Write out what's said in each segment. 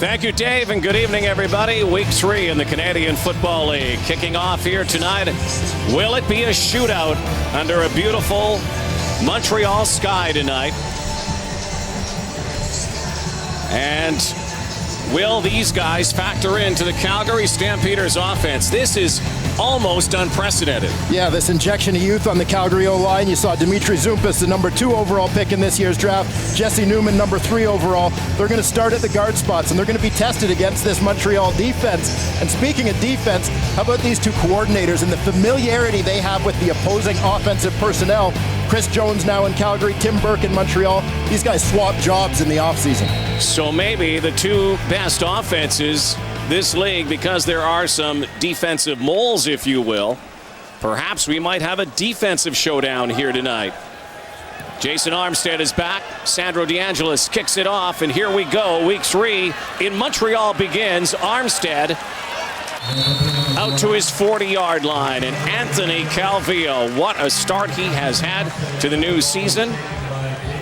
Thank you, Dave, and good evening, everybody. Week 3 in the Canadian Football League. Kicking off here tonight. Will it be a shootout under a beautiful Montreal sky tonight? And will these guys factor into the Calgary Stampeders offense? This is almost unprecedented. Yeah, this injection of youth on the Calgary O-line. You saw Dimitri Zumpis, the number 2 overall pick in this year's draft. Jesse Newman, number 3 overall. They're going to start at the guard spots, and they're going to be tested against this Montreal defense. And speaking of defense, how about these two coordinators and the familiarity they have with the opposing offensive personnel? Chris Jones now in Calgary, Tim Burke in Montreal. These guys swapped jobs in the offseason. So maybe the two best offenses this league, because there are some defensive moles, if you will. Perhaps we might have a defensive showdown here tonight. Jason Armstead is back. Sandro DeAngelis kicks it off, and here we go. Week 3 in Montreal begins. Armstead out to his 40-yard line, and Anthony Calvillo, what a start he has had to the new season.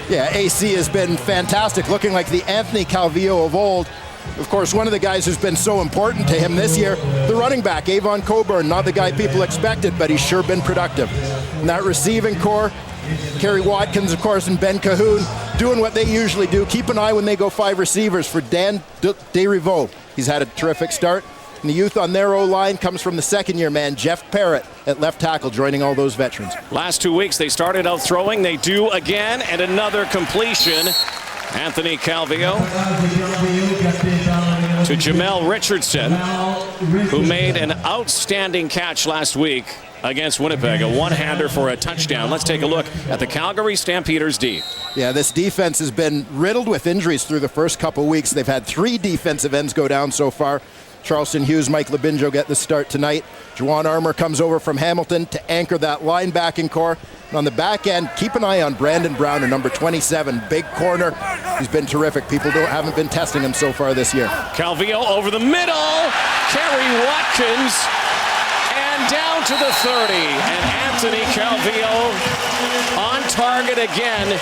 Yeah, AC has been fantastic, looking like the Anthony Calvillo of old. Of course, one of the guys who's been so important to him this year, the running back, Avon Coburn, not the guy people expected, but he's sure been productive. And that receiving core, Kerry Watkins, of course, and Ben Cahoon doing what they usually do. Keep an eye when they go 5 receivers for Dan Desrivaux. He's had a terrific start. And the youth on their O-line comes from the second-year man, Jeff Parrott, at left tackle, joining all those veterans. Last 2 weeks, they started out throwing. They do again, and another completion. Anthony Calvillo to Jamel Richardson, who made an outstanding catch last week against Winnipeg, a one-hander for a touchdown. Let's take a look at the Calgary Stampeders D. Yeah, this defense has been riddled with injuries through the first couple weeks. They've had 3 defensive ends go down so far. Charleston Hughes, Mike Labinjo get the start tonight. Juwan Armour comes over from Hamilton to anchor that linebacking core. And on the back end, keep an eye on Brandon Browner, number 27, big corner. He's been terrific. People haven't been testing him so far this year. Calvillo over the middle. Kerry Watkins. And down to the 30. And Anthony Calvillo on target again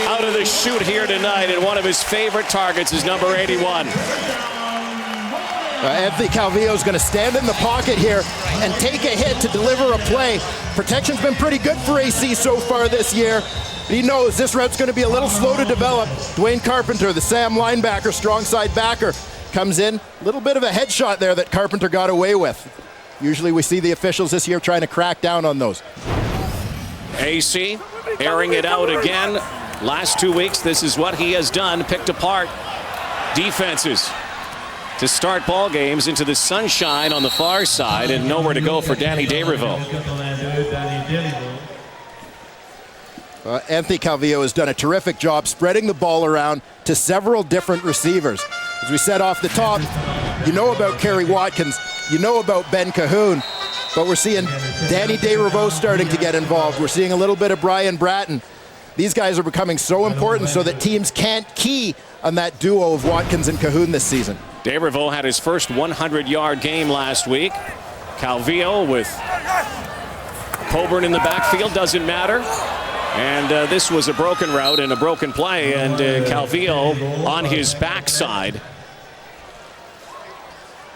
out of the chute here tonight. And one of his favorite targets is number 81. Anthony Calvillo is going to stand in the pocket here and take a hit to deliver a play. Protection's been pretty good for AC so far this year. He knows this route's going to be a little slow to develop. Dwayne Carpenter, the Sam linebacker, strong side backer, comes in. A little bit of a headshot there that Carpenter got away with. Usually we see the officials this year trying to crack down on those. AC airing it out again. Last 2 weeks, this is what he has done, picked apart defenses to start ball games into the sunshine on the far side, and nowhere to go for Danny Desrivaux. Anthony Calvillo has done a terrific job spreading the ball around to several different receivers. As we said off the top, you know about Kerry Watkins, you know about Ben Cahoon, but we're seeing Danny Desrivaux starting to get involved. We're seeing a little bit of Brian Bratton. These guys are becoming so important so that teams can't key on that duo of Watkins and Cahoon this season. Desrivaux had his first 100-yard game last week. Calvillo with Coburn in the backfield, doesn't matter. And this was a broken route and a broken play, and Calvillo on his backside.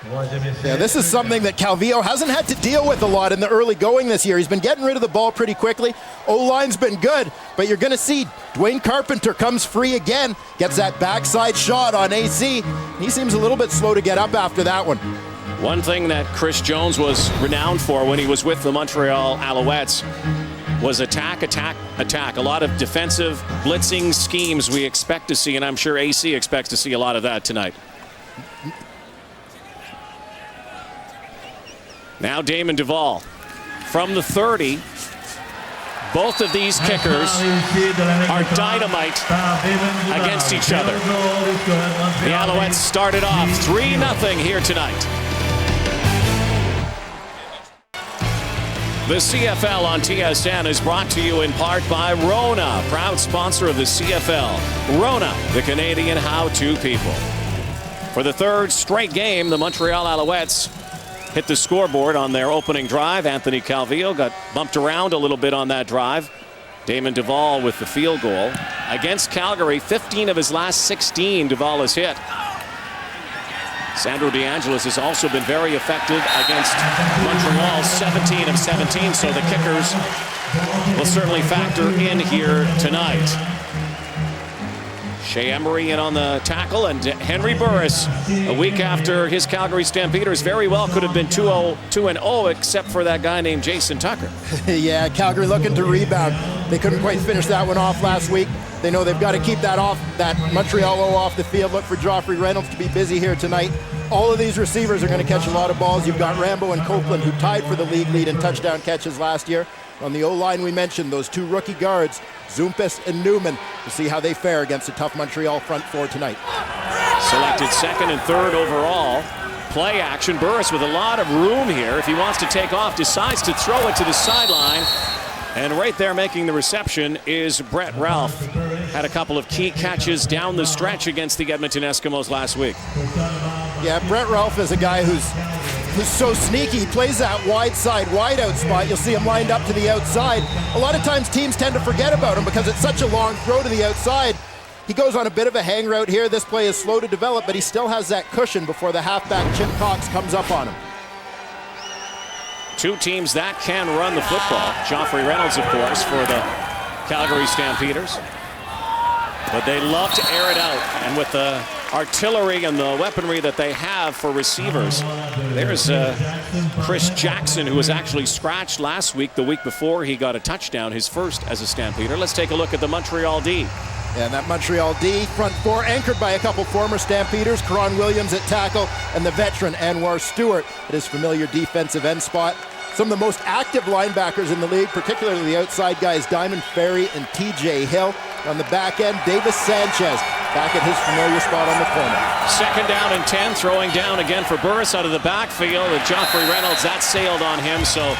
Yeah, this is something that Calvillo hasn't had to deal with a lot in the early going this year. He's been getting rid of the ball pretty quickly. O-line's been good, but you're going to see Dwayne Carpenter comes free again, gets that backside shot on AC. He seems a little bit slow to get up after that one. One thing that Chris Jones was renowned for when he was with the Montreal Alouettes was attack, attack, attack. A lot of defensive blitzing schemes we expect to see, and I'm sure AC expects to see a lot of that tonight. Now Damon Duvall from the 30. Both of these kickers are dynamite against each other. The Alouettes started off 3-0 here tonight. The CFL on TSN is brought to you in part by Rona, proud sponsor of the CFL. Rona, the Canadian how-to people. For the 3rd straight game, the Montreal Alouettes hit the scoreboard on their opening drive. Anthony Calvillo got bumped around a little bit on that drive. Damon Duvall with the field goal. Against Calgary, 15 of his last 16 Duvall has hit. Sandro DeAngelis has also been very effective against Montreal, 17 of 17, so the kickers will certainly factor in here tonight. Shea Emery in on the tackle, and Henry Burris, a week after his Calgary Stampeders, very well could have been 2-0 except for that guy named Jason Tucker. Yeah, Calgary looking to rebound. They couldn't quite finish that one off last week. They know they've got to keep that Montreal off the field. Look for Joffrey Reynolds to be busy here tonight. All of these receivers are going to catch a lot of balls. You've got Rambo and Copeland, who tied for the league lead in touchdown catches last year. On the O-line, we mentioned those two rookie guards, Zumpis and Newman. We'll see how they fare against a tough Montreal front four tonight. Selected second and third overall. Play action. Burris with a lot of room here. If he wants to take off, decides to throw it to the sideline. And right there making the reception is Brett Ralph. Had a couple of key catches down the stretch against the Edmonton Eskimos last week. Yeah, Brett Ralph is a guy who's so sneaky. He plays that wide side, wide out spot. You'll see him lined up to the outside. A lot of times teams tend to forget about him because it's such a long throw to the outside. He goes on a bit of a hang route here. This play is slow to develop, but he still has that cushion before the halfback Chip Cox comes up on him. Two teams that can run the football. Joffrey Reynolds, of course, for the Calgary Stampeders. But they love to air it out. And with the artillery and the weaponry that they have for receivers, there's Chris Jackson, who was actually scratched last week. The week before, he got a touchdown, his first as a Stampeder. Let's take a look at the Montreal D. And that Montreal D front four anchored by a couple former Stampeders, Karan Williams at tackle, and the veteran Anwar Stewart at his familiar defensive end spot. Some of the most active linebackers in the league, particularly the outside guys, Diamond Ferry and TJ Hill. On the back end, Davis Sanchez back at his familiar spot on the corner. Second down and 10, throwing down again for Burris out of the backfield. And Joffrey Reynolds, that sailed on him, so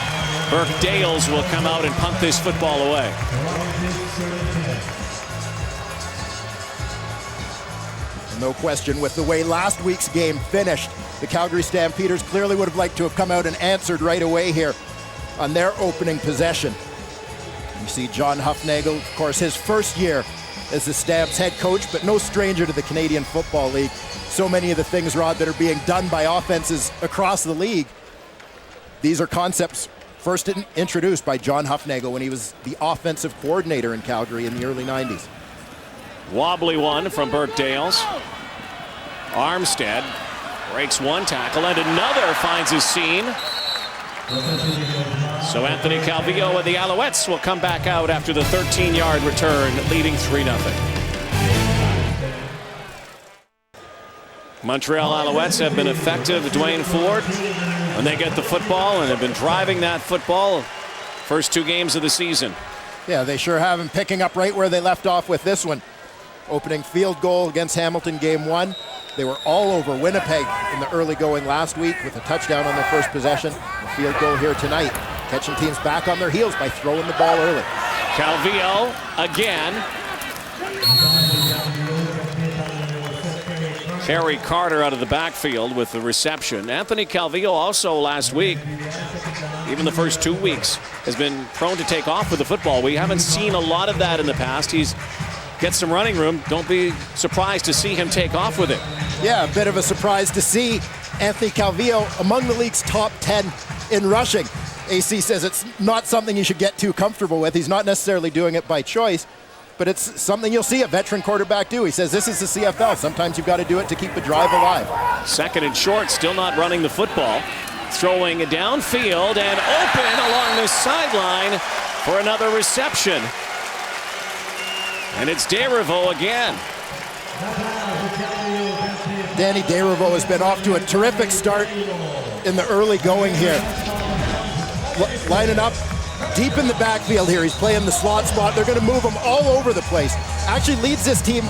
Burke Dales will come out and punt this football away. No question, with the way last week's game finished, the Calgary Stampeders clearly would have liked to have come out and answered right away here on their opening possession. You see John Hufnagel, of course, his first year as the Stamps head coach, but no stranger to the Canadian Football League. So many of the things, Rod, that are being done by offenses across the league, these are concepts first introduced by John Hufnagel when he was the offensive coordinator in Calgary in the early 90s. Wobbly one from Burke Dales. Armstead breaks one tackle and another finds his seam. So Anthony Calvillo and the Alouettes will come back out after the 13-yard return, leading 3-0. Montreal Alouettes have been effective. Dwayne Ford, when they get the football, and have been driving that football first two games of the season. Yeah, they sure have him picking up right where they left off with this one. Opening field goal against Hamilton game one. They were all over Winnipeg in the early going last week with a touchdown on their first possession. A field goal here tonight, catching teams back on their heels by throwing the ball early. Calvillo again. Kerry Carter out of the backfield with the reception. Anthony Calvillo also last week, even the first 2 weeks, has been prone to take off with the football. We haven't seen a lot of that in the past. He's gets some running room. Don't be surprised to see him take off with it. Yeah, a bit of a surprise to see Anthony Calvillo among the league's top 10 in rushing. AC says it's not something you should get too comfortable with. He's not necessarily doing it by choice, but it's something you'll see a veteran quarterback do. He says this is the CFL. Sometimes you've got to do it to keep the drive alive. Second and short, still not running the football. Throwing it downfield and open along the sideline for another reception. And it's Desrivaux again. Danny Desrivaux has been off to a terrific start in the early going here. Lining up deep in the backfield here. He's playing the slot spot. They're going to move him all over the place. Actually leads this team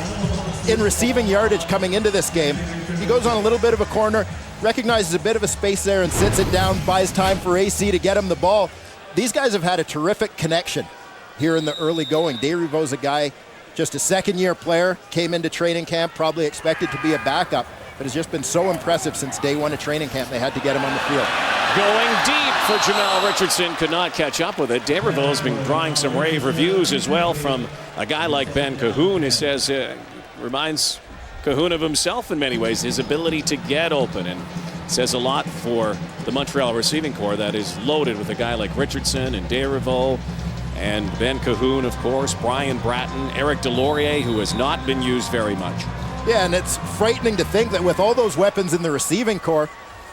in receiving yardage coming into this game. He goes on a little bit of a corner, recognizes a bit of a space there and sits it down, buys time for AC to get him the ball. These guys have had a terrific connection here in the early going. Desrivaux's a guy, just a second-year player, came into training camp, probably expected to be a backup, but has just been so impressive since day one of training camp. They had to get him on the field. Going deep for Jamal Richardson, could not catch up with it. Desrivaux's been drawing some rave reviews as well from a guy like Ben Cahoon, who says reminds Kahuna of himself in many ways, his ability to get open, and says a lot for the Montreal receiving corps that is loaded with a guy like Richardson and Desrivaux and Ben Cahoon, of course, Brian Bratton, Eric Delorier, who has not been used very much. Yeah, and it's frightening to think that with all those weapons in the receiving corps,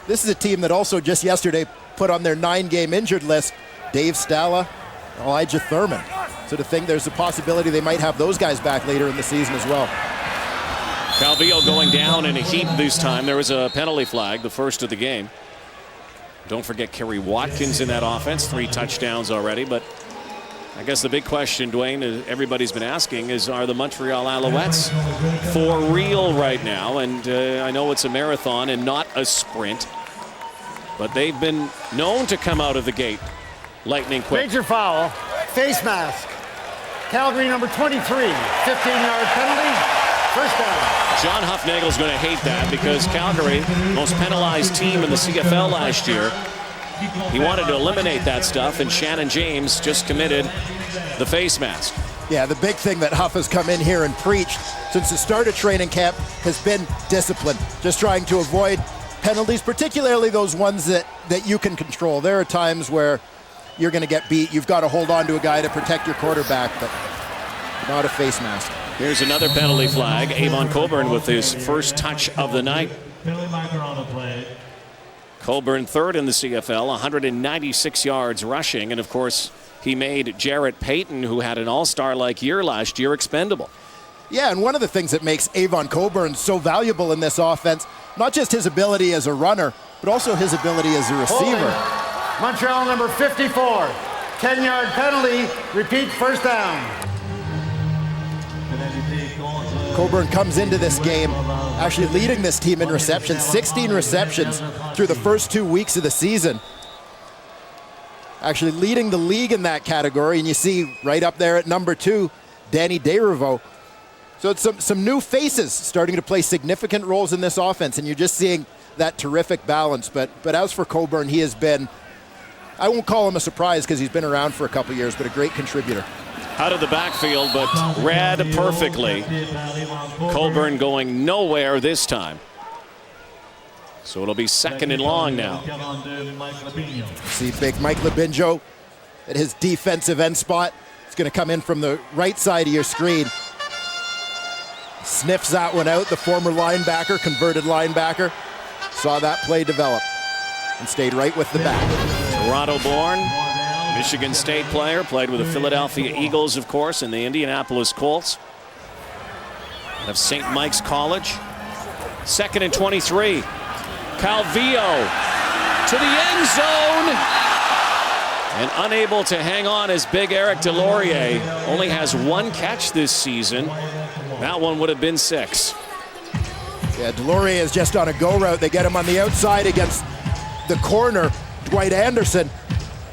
this is a team that also just yesterday put on their 9-game injured list Dave Stala, Elijah Thurman. So to think there's a possibility they might have those guys back later in the season as well. Calvillo going down in a heap this time. There was a penalty flag, the first of the game. Don't forget Kerry Watkins in that offense, 3 touchdowns already. But I guess the big question, Dwayne, everybody's been asking is, are the Montreal Alouettes for real right now? And I know it's a marathon and not a sprint, but they've been known to come out of the gate lightning quick. Major foul, face mask. Calgary number 23, 15-yard penalty. First down. John Huffnagel's going to hate that because Calgary, most penalized team in the CFL last year, he wanted to eliminate that stuff, and Shannon James just committed the face mask. Yeah, the big thing that Huff has come in here and preached since the start of training camp has been discipline. Just trying to avoid penalties, particularly those ones that you can control. There are times where you're going to get beat. You've got to hold on to a guy to protect your quarterback, but not a face mask. Here's another penalty flag. Avon Coburn with his first touch of the night. Coburn third in the CFL, 196 yards rushing, and of course he made Jarrett Payton, who had an all-star-like year last year, expendable. Yeah, and one of the things that makes Avon Coburn so valuable in this offense, not just his ability as a runner, but also his ability as a receiver. Montreal number 54, 10-yard penalty, repeat first down. Coburn comes into this game actually leading this team in receptions, 16 receptions through the first 2 weeks of the season. Actually leading the league in that category, and you see right up there at number 2, Danny Desrivaux. So it's some new faces starting to play significant roles in this offense, and you're just seeing that terrific balance. But as for Coburn, he has been, I won't call him a surprise because he's been around for a couple years, but a great contributor. Out of the backfield, but read perfectly. Coburn going nowhere this time. So it'll be second and long now. See big Mike Labinjo at his defensive end spot. It's going to come in from the right side of your screen. Sniffs that one out, the former linebacker, converted linebacker. Saw that play develop and stayed right with the back. Toronto-born, Michigan State player, played with the Philadelphia Eagles, of course, and the Indianapolis Colts. Of St. Mike's College. Second and 23. Calvillo to the end zone. And unable to hang on as big Eric Delorier only has 1 catch this season. That one would have been 6. Yeah, Delorier is just on a go route. They get him on the outside against the corner, Dwight Anderson.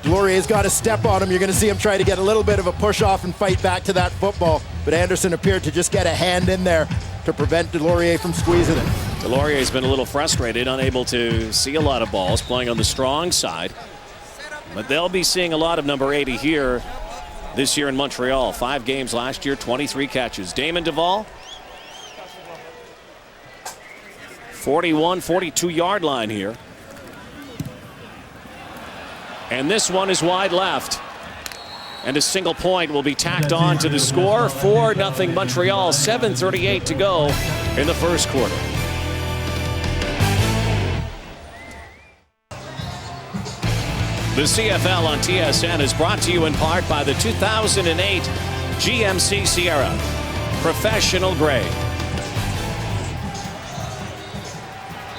Delorier's got to step on him. You're going to see him try to get a little bit of a push off and fight back to that football. But Anderson appeared to just get a hand in there to prevent Delorier from squeezing it. Delorier's been a little frustrated, unable to see a lot of balls, playing on the strong side. But they'll be seeing a lot of number 80 here this year in Montreal. 5 games last year, 23 catches. Damon Duvall, 41, 42-yard line here. And this one is wide left. And a single point will be tacked on to the score. 4-0 Montreal, 7:38 to go in the first quarter. The CFL on TSN is brought to you in part by the 2008 GMC Sierra, professional grade.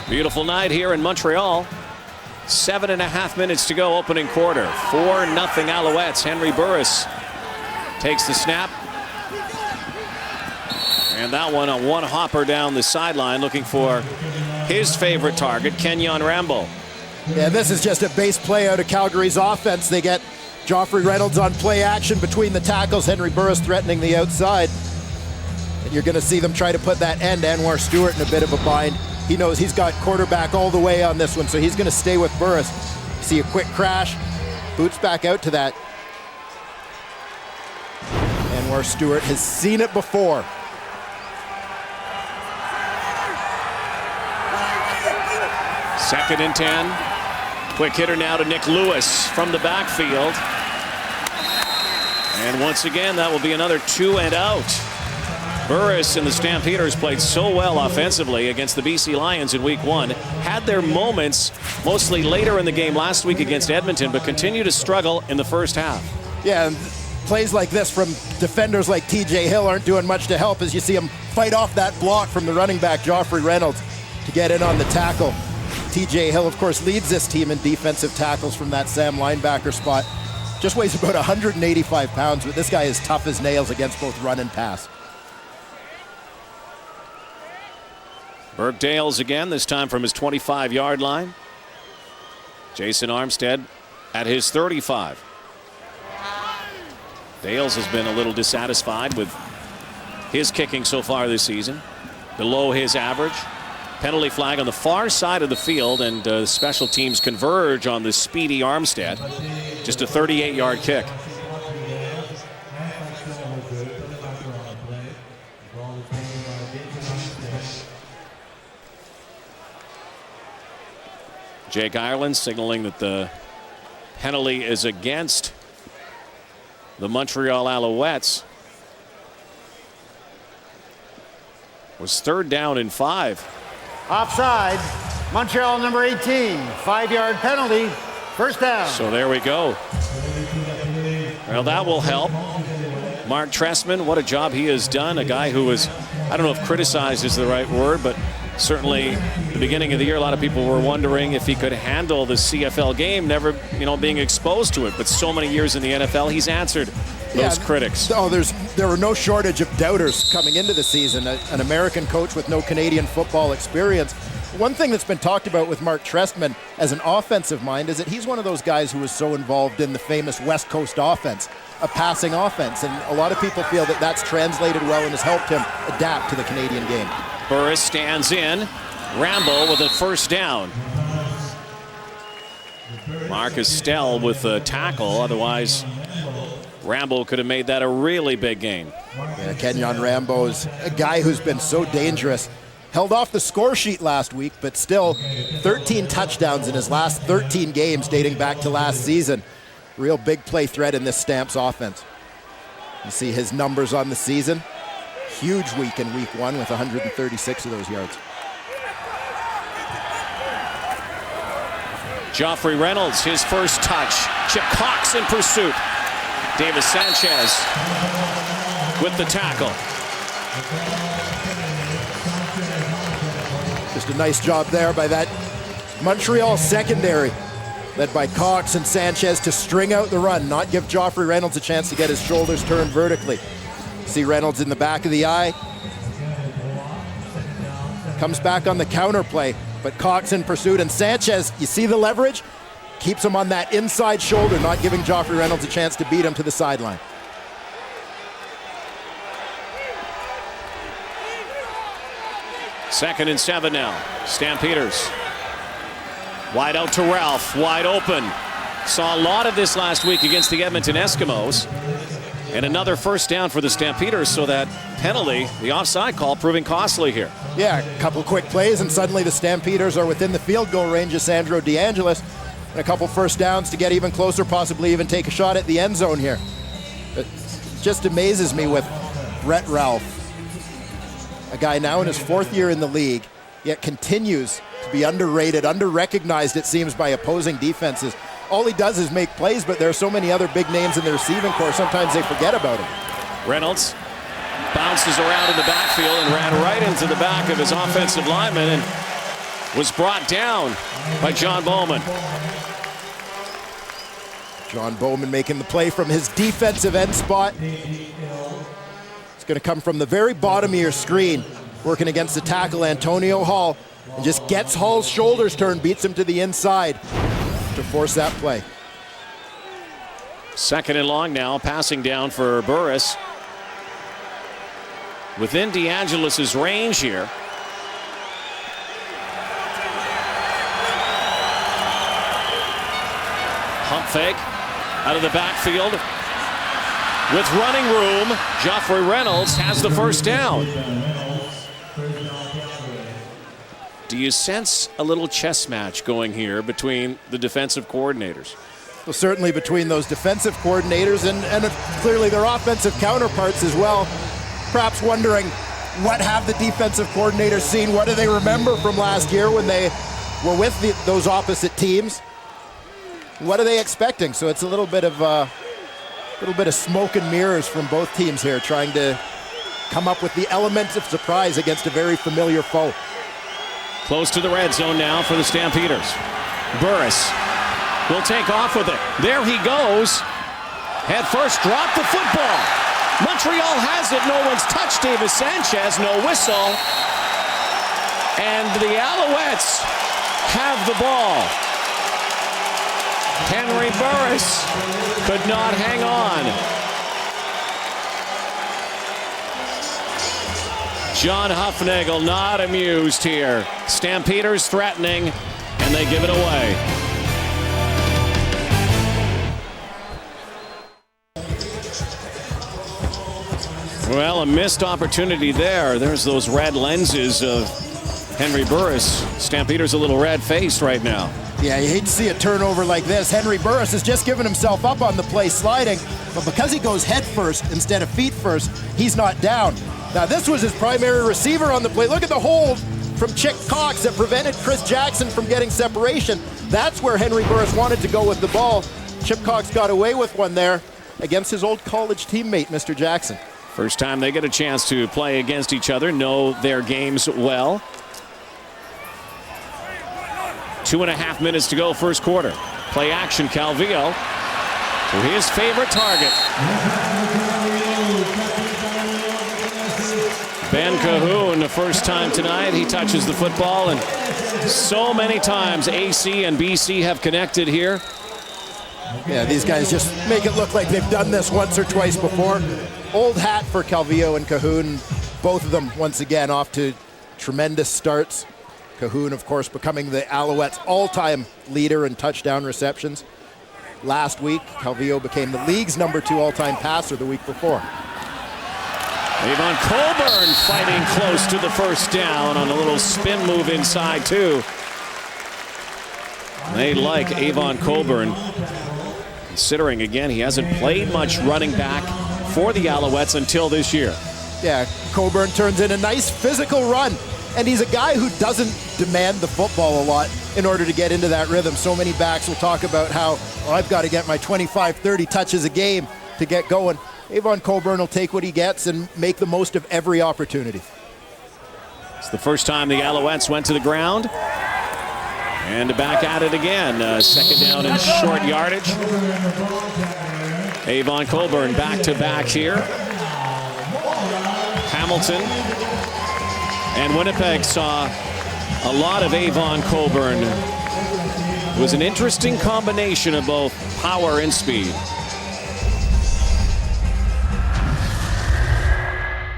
Beautiful night here in Montreal. 7.5 minutes to go, opening quarter. 4-0 Alouettes. Henry Burris takes the snap. And that one, a one-hopper down the sideline, looking for his favorite target, Kenyon Rambo. Yeah, this is just a base play out of Calgary's offense. They get Joffrey Reynolds on play action between the tackles. Henry Burris threatening the outside. And you're going to see them try to put that end, Anwar Stewart, in a bit of a bind. He knows he's got quarterback all the way on this one, so he's going to stay with Burris. See a quick crash. Boots back out to that. Anwar Stewart has seen it before. 2nd and 10. Quick hitter now to Nick Lewis from the backfield. And once again, that will be another 2 and out. Burris and the Stampeders played so well offensively against the BC Lions in week 1. Had their moments mostly later in the game last week against Edmonton, but continue to struggle in the first half. Yeah, and plays like this from defenders like TJ Hill aren't doing much to help as you see him fight off that block from the running back, Joffrey Reynolds, to get in on the tackle. TJ Hill, of course, leads this team in defensive tackles from that Sam linebacker spot. Just weighs about 185 pounds, but this guy is tough as nails against both run and pass. Burke Dales again, this time from his 25-yard line. Jason Armstead at his 35. Dales has been a little dissatisfied with his kicking so far this season. Below his average. Penalty flag on the far side of the field, and special teams converge on the speedy Armstead. Just a 38-yard kick. Jake Ireland signaling that the penalty is against the Montreal Alouettes. Was 3rd down and 5. Offside. Montreal number 18. 5-yard penalty. First down. So there we go. Well, that will help. Mark Trestman, what a job he has done. A guy who was, I don't know if criticized is the right word, but certainly the beginning of the year, a lot of people were wondering if he could handle the CFL game, never, being exposed to it. But so many years in the NFL, he's answered those critics. Oh, there were no shortage of doubters coming into the season. An American coach with no Canadian football experience. One thing that's been talked about with Mark Trestman as an offensive mind is that he's one of those guys who was so involved in the famous West Coast offense, a passing offense. And a lot of people feel that that's translated well and has helped him adapt to the Canadian game. Burris stands in. Rambo with a first down. Marcus Stell with a tackle. Otherwise, Rambo could have made that a really big gain. Yeah, Kenyon Rambo is a guy who's been so dangerous. Held off the score sheet last week, but still 13 touchdowns in his last 13 games dating back to last season. Real big play threat in this Stamps offense. You see his numbers on the season. Huge week in week 1 with 136 of those yards. Joffrey Reynolds, his first touch. Chip Cox in pursuit. Davis Sanchez with the tackle. Just a nice job there by that Montreal secondary, led by Cox and Sanchez, to string out the run, not give Joffrey Reynolds a chance to get his shoulders turned vertically. See Reynolds in the back of the eye. Comes back on the counter play, but Cox in pursuit, and Sanchez, you see the leverage? Keeps him on that inside shoulder, not giving Joffrey Reynolds a chance to beat him to the sideline. Second and 7 now. Stampeders. Wide out to Ralph, wide open. Saw a lot of this last week against the Edmonton Eskimos. And another first down for the Stampeders, so that penalty, the offside call, proving costly here. Yeah, a couple quick plays, and suddenly the Stampeders are within the field goal range of Sandro DeAngelis. And a couple first downs to get even closer, possibly even take a shot at the end zone here. It just amazes me with Brett Ralph, a guy now in his 4th year in the league, yet continues to be underrated, under-recognized, it seems, by opposing defenses. All he does is make plays, but there are so many other big names in the receiving corps, sometimes they forget about him. Reynolds bounces around in the backfield and ran right into the back of his offensive lineman and was brought down by John Bowman. John Bowman making the play from his defensive end spot. It's going to come from the very bottom of your screen, working against the tackle, Antonio Hall, and just gets Hall's shoulders turned, beats him to the inside to force that play. Second and long now, passing down for Burris. Within DeAngelis' range here. Pump fake out of the backfield. With running room, Joffrey Reynolds has the first down. Do you sense a little chess match going here between the defensive coordinators? Well, certainly between those defensive coordinators and clearly their offensive counterparts as well. Perhaps wondering, what have the defensive coordinators seen? What do they remember from last year when they were with those opposite teams? What are they expecting? So it's a little bit of smoke and mirrors from both teams here, trying to come up with the element of surprise against a very familiar foe. Close to the red zone now for the Stampeders. Burris will take off with it. There he goes. Head first, drop the football. Montreal has it. No one's touched Davis Sanchez. No whistle. And the Alouettes have the ball. Henry Burris could not hang on. John Huffnagel not amused here. Stampeders threatening, and they give it away. Well, a missed opportunity there. There's those red lenses of Henry Burris. Stampeders a little red-faced right now. Yeah, you hate to see a turnover like this. Henry Burris has just given himself up on the play sliding, but because he goes head first instead of feet first, he's not down. Now, this was his primary receiver on the play. Look at the hold from Chick Cox that prevented Chris Jackson from getting separation. That's where Henry Burris wanted to go with the ball. Chip Cox got away with one there against his old college teammate, Mr. Jackson. First time they get a chance to play against each other, know their games well. 2.5 minutes to go, first quarter. Play action, Calvillo to his favorite target. Ben Cahoon, the first time tonight he touches the football, and so many times AC and BC have connected here. Yeah, these guys just make it look like they've done this once or twice before. Old hat for Calvillo and Cahoon. Both of them, once again, off to tremendous starts. Cahoon, of course, becoming the Alouettes' all-time leader in touchdown receptions. Last week, Calvillo became the league's #2 all-time passer the week before. Avon Colburn fighting close to the first down on a little spin move inside, too. They like Avon Colburn, considering, again, he hasn't played much running back for the Alouettes until this year. Yeah, Colburn turns in a nice physical run, and he's a guy who doesn't demand the football a lot in order to get into that rhythm. So many backs will talk about how, oh, I've got to get my 25, 30 touches a game to get going. Avon Colburn will take what he gets and make the most of every opportunity. It's the first time the Alouettes went to the ground. And back at it again. Second down and short yardage. Avon Colburn back to back here. Hamilton and Winnipeg saw a lot of Avon Colburn. It was an interesting combination of both power and speed.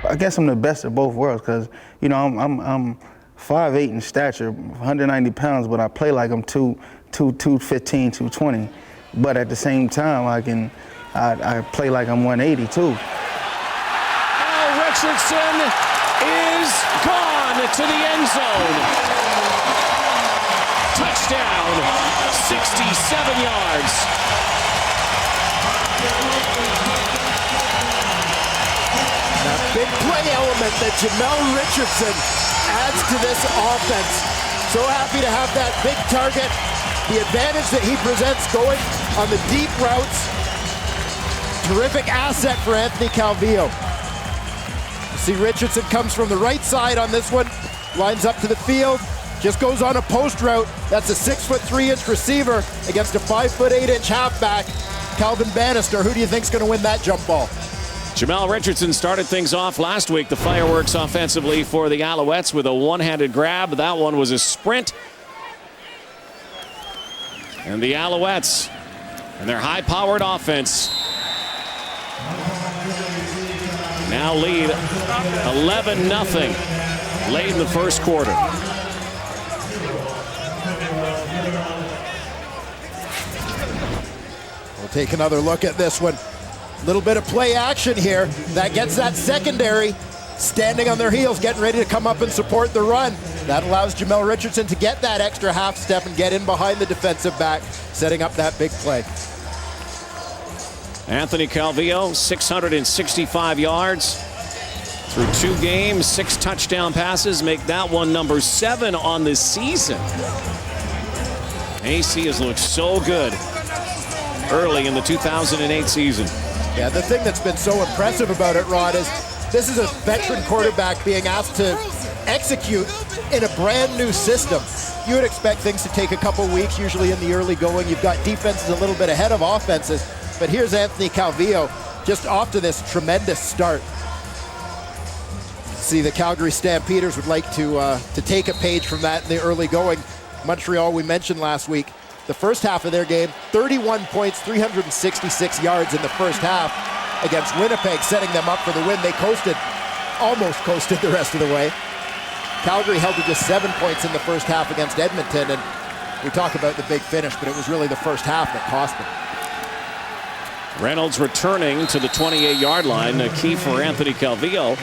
I guess I'm the best of both worlds because, you know, I'm 5'8" in stature, 190 pounds, but I play like I'm 215, 220. But at the same time, I play like I'm 180 too. Now Richardson is gone to the end zone. Touchdown, 67 yards. Big play element that Jamel Richardson adds to this offense. So happy to have that big target. The advantage that he presents going on the deep routes. Terrific asset for Anthony Calvillo. You see Richardson comes from the right side on this one. Lines up to the field. Just goes on a post route. That's a 6'3" receiver against a 5'8" halfback. Calvin Bannister, who do you think's going to win that jump ball? Jamel Richardson started things off last week. The fireworks offensively for the Alouettes with a one-handed grab. That one was a sprint. And the Alouettes and their high-powered offense now lead 11-0 late in the first quarter. We'll take another look at this one. Little bit of play action here. That gets that secondary standing on their heels, getting ready to come up and support the run. That allows Jamel Richardson to get that extra half step and get in behind the defensive back, setting up that big play. Anthony Calvillo, 665 yards through 2 games, 6 touchdown passes, make that one number 7 on the season. AC has looked so good early in the 2008 season. Yeah, the thing that's been so impressive about it, Rod, is this is a veteran quarterback being asked to execute in a brand new system. You would expect things to take a couple weeks, usually in the early going. You've got defenses a little bit ahead of offenses, but here's Anthony Calvillo just off to this tremendous start. See, the Calgary Stampeders would like to take a page from that in the early going. Montreal, we mentioned last week, the first half of their game, 31 points, 366 yards in the first half against Winnipeg, setting them up for the win. They almost coasted the rest of the way. Calgary held to just 7 points in the first half against Edmonton, and we talk about the big finish, but it was really the first half that cost them. Reynolds returning to the 28-yard line, a key for Anthony Calvillo.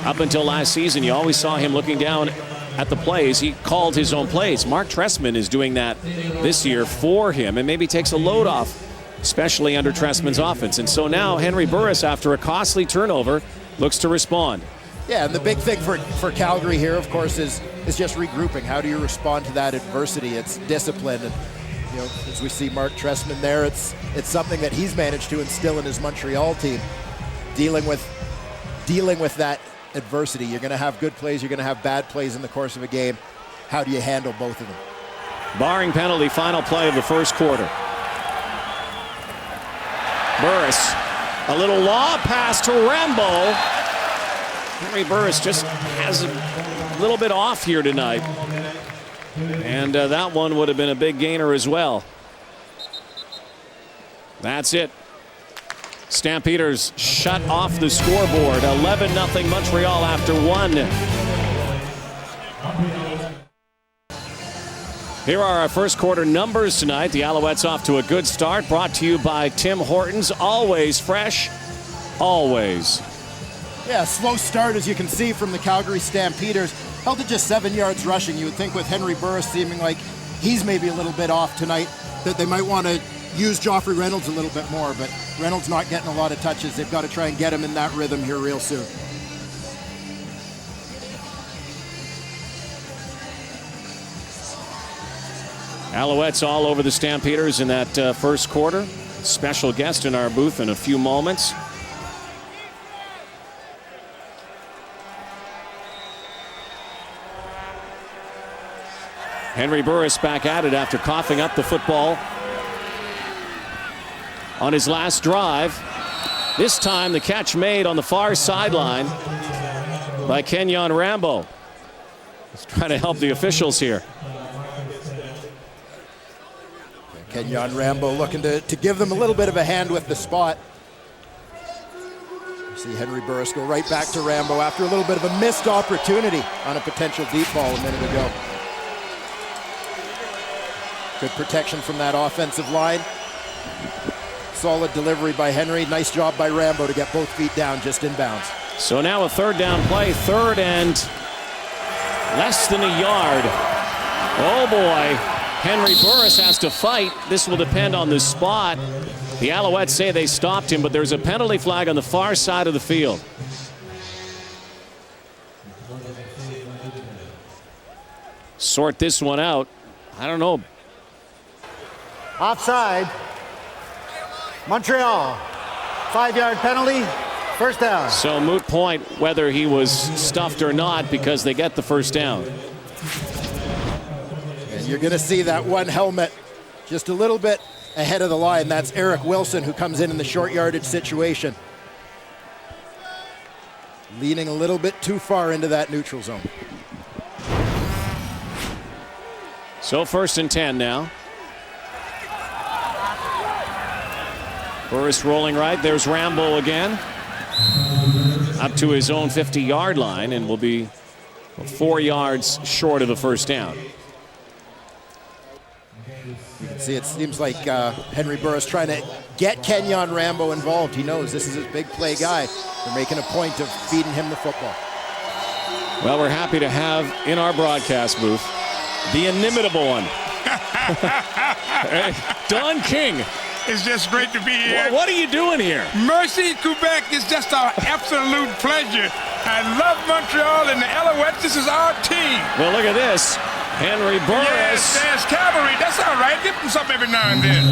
Up until last season, you always saw him looking down at the plays. He called his own plays. Mark Trestman is doing that this year for him and maybe takes a load off, especially under Trestman's offense. And so now Henry Burris, after a costly turnover, looks to respond. Yeah, and the big thing for Calgary here, of course, is just regrouping. How do you respond to that adversity? It's discipline. And, you know, as we see Mark Trestman there, it's something that he's managed to instill in his Montreal team, dealing with that adversity. You're going to have good plays, you're going to have bad plays in the course of a game. How do you handle both of them? Barring penalty, final play of the first quarter. Burris, a little lob pass to Rambo. Henry Burris just has a little bit off here tonight. And that one would have been a big gainer as well. That's it. Stampeders shut off the scoreboard. 11-0 Montreal after 1. Here are our first quarter numbers tonight. The Alouettes off to a good start. Brought to you by Tim Hortons. Always fresh. Always. Yeah, slow start, as you can see, from the Calgary Stampeders. Held to just 7 yards rushing. You would think with Henry Burris seeming like he's maybe a little bit off tonight, that they might want to use Joffrey Reynolds a little bit more, but Reynolds not getting a lot of touches. They've got to try and get him in that rhythm here real soon. Alouettes all over the Stampeders in that first quarter. Special guest in our booth in a few moments. Henry Burris back at it after coughing up the football on his last drive. This time the catch made on the far sideline by Kenyon Rambo. He's trying to help the officials here. Kenyon Rambo looking to give them a little bit of a hand with the spot. You see Henry Burris go right back to Rambo after a little bit of a missed opportunity on a potential deep ball a minute ago. Good protection from that offensive line. Solid delivery by Henry. Nice job by Rambo to get both feet down just in bounds. So now a third down play. Third and less than a yard. Oh boy. Henry Burris has to fight. This will depend on the spot. The Alouettes say they stopped him, but there's a penalty flag on the far side of the field. Sort this one out. I don't know. Offside. Montreal. 5-yard penalty. First down. So moot point whether he was stuffed or not, because they get the first down. And you're going to see that one helmet just a little bit ahead of the line. That's Eric Wilson, who comes in the short yardage situation. Leaning a little bit too far into that neutral zone. So 1st and 10 now. Burris rolling right. There's Rambo again. Up to his own 50-yard line, and will be 4 yards short of a first down. You can see it seems like Henry Burris trying to get Kenyon Rambo involved. He knows this is his big play guy. They're making a point of feeding him the football. Well, we're happy to have in our broadcast booth the inimitable one, Don King. It's just great to be here. What are you doing here? Mercy, Quebec is just an absolute pleasure. I love Montreal and the Alouettes. This is our team. Well, look at this. Henry Burris. Yes, Calgary. That's all right. Give them something every now and then.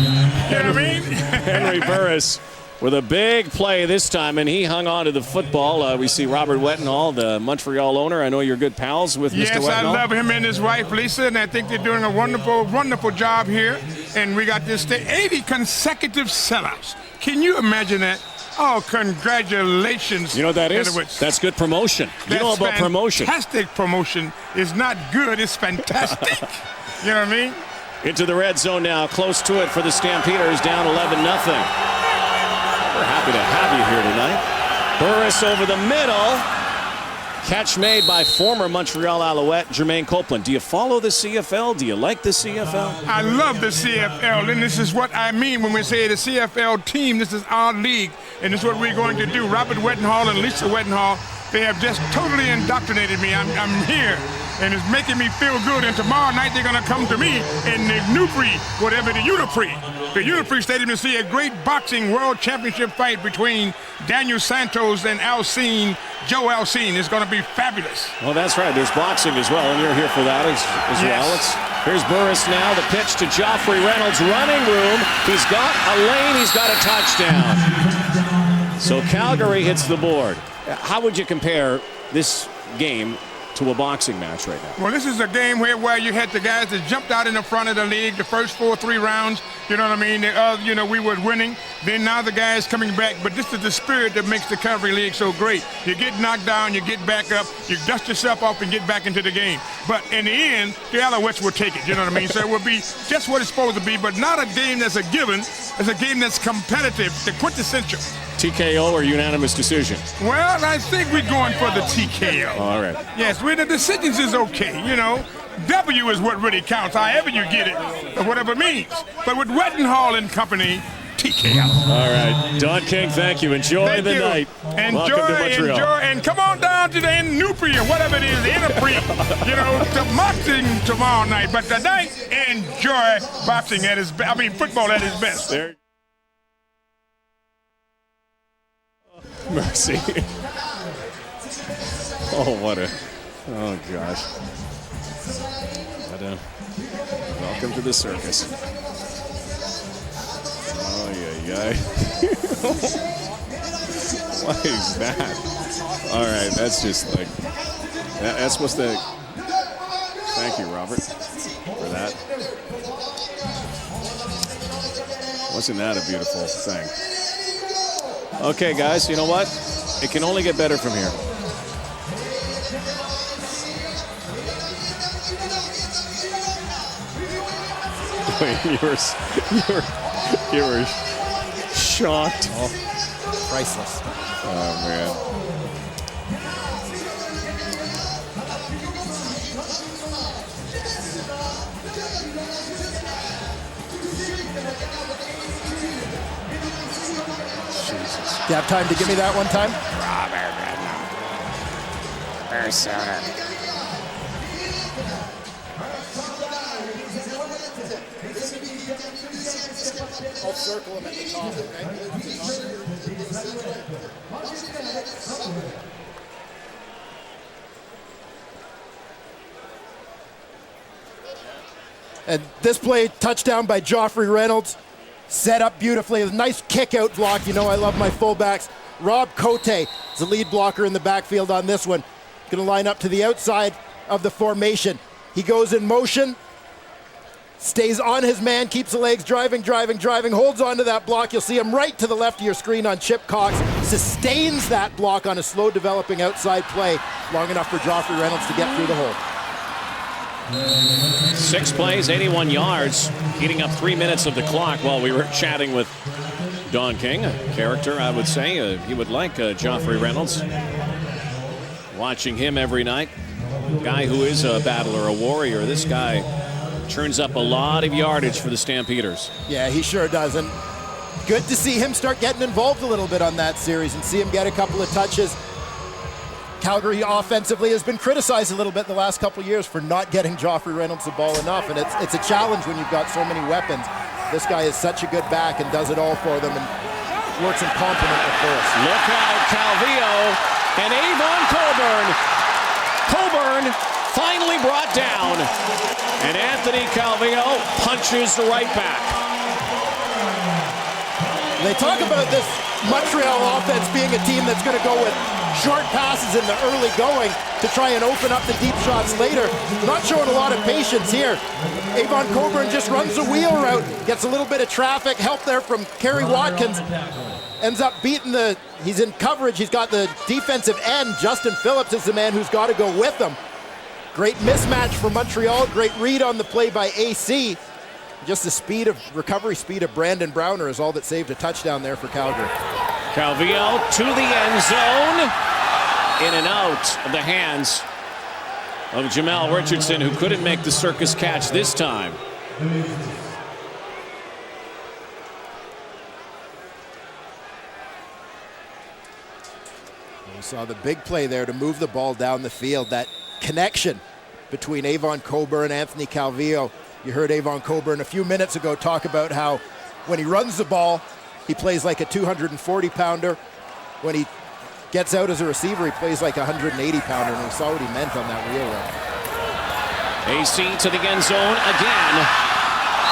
You know what I mean? Henry Burris with a big play this time, and he hung on to the football. We see Robert Wetenhall, the Montreal owner. I know you're good pals with Mr. Wetenhall. Yes, I love him and his wife, Lisa, and I think they're doing a wonderful, wonderful job here. And we got this 80 consecutive sellouts. Can you imagine that? Oh, congratulations. You know what that is? That's good promotion. You know about promotion. Fantastic promotion is not good, it's fantastic. You know what I mean? Into the red zone now, close to it for the Stampeders, down 11-0. We're happy to have you here tonight. Burris over the middle. Catch made by former Montreal Alouette, Jermaine Copeland. Do you follow the CFL? Do you like the CFL? I love the CFL, and this is what I mean when we say the CFL team. This is our league, and this is what we're going to do. Robert Wetenhall and Lisa Wetenhall, they have just totally indoctrinated me. I'm here, and it's making me feel good. And tomorrow night they're going to come to me in the Newprix, whatever the Unipri Stadium, to see a great boxing world championship fight between Daniel Santos and Joe Alcine. It's going to be fabulous. Well, that's right. There's boxing as well, and you're here for that as well. Here's Burris now. The pitch to Joffrey Reynolds. Running room. He's got a lane. He's got a touchdown. So Calgary hits the board. How would you compare this game to a boxing match right now? Well, this is a game where you had the guys that jumped out in the front of the league the first 3 rounds. You know what I mean? We were winning. Then now the guys coming back. But this is the spirit that makes the Calgary League so great. You get knocked down, you get back up, you dust yourself off and get back into the game. But in the end, the Alouettes will take it. You know what I mean? So it will be just what it's supposed to be, but not a game that's a given. It's a game that's competitive, the quintessential. TKO or unanimous decision? Well, I think we're going for the TKO. All right. Yes, the decisions is okay, you know. W is what really counts, however you get it, or whatever it means. But with Wetenhall and company, TKO. All right. Don King, thank you. Enjoy the night. Welcome to Montreal. And come on down to the Newprix or whatever it is, the Innerprix, to boxing tomorrow night. But tonight, enjoy boxing at its best. Football at its best. There. Mercy. Oh gosh. But, welcome to the circus. Oh yeah. What is that? All right, that's just like that's supposed to. Thank you, Robert, for that. Wasn't that a beautiful thing? Okay, guys, you know what? It can only get better from here. You were shocked. Oh, priceless. Oh, man. Jesus. Do you have time to give me that one time? I'll circle him at the top, okay? And this play, touchdown by Joffrey Reynolds. Set up beautifully. A nice kick-out block. You know I love my fullbacks. Rob Cote is the lead blocker in the backfield on this one. Going to line up to the outside of the formation. He goes in motion. Stays on his man, keeps the legs driving, holds onto that block. You'll see him right to the left of your screen on Chip Cox. Sustains that block on a slow developing outside play. Long enough for Joffrey Reynolds to get through the hole. 6 plays, 81 yards, eating up 3 minutes of the clock while we were chatting with Don King, a character, I would say. He would like Joffrey Reynolds. Watching him every night. Guy who is a battler, a warrior. This guy, Turns up a lot of yardage for the Stampeders. Yeah, he sure does. And good to see him start getting involved a little bit on that series and see him get a couple of touches. Calgary offensively has been criticized a little bit the last couple of years for not getting Joffrey Reynolds the ball enough, and it's a challenge when you've got so many weapons. This guy is such a good back and does it all for them and works in complement with Burris. Look out, Calvillo and Avon Coburn. Coburn finally brought down, and Anthony Calvillo punches the right back. They talk about this Montreal offense being a team that's going to go with short passes in the early going to try and open up the deep shots later. Not showing a lot of patience here. Avon Coburn just runs the wheel route, gets a little bit of traffic, help there from Kerry Watkins. Ends up beating he's in coverage. He's got the defensive end. Justin Phillips is the man who's got to go with him. Great mismatch for Montreal. Great read on the play by AC. Just the recovery speed of Brandon Browner is all that saved a touchdown there for Calgary. Calvillo to the end zone. In and out of the hands of Jamel Richardson, who couldn't make the circus catch this time. We saw the big play there to move the ball down the field. That connection between Avon Coburn and Anthony Calvillo. You heard Avon Coburn a few minutes ago talk about how when he runs the ball, he plays like a 240-pounder. When he gets out as a receiver, he plays like a 180-pounder, and we saw what he meant on that wheel route. AC to the end zone again.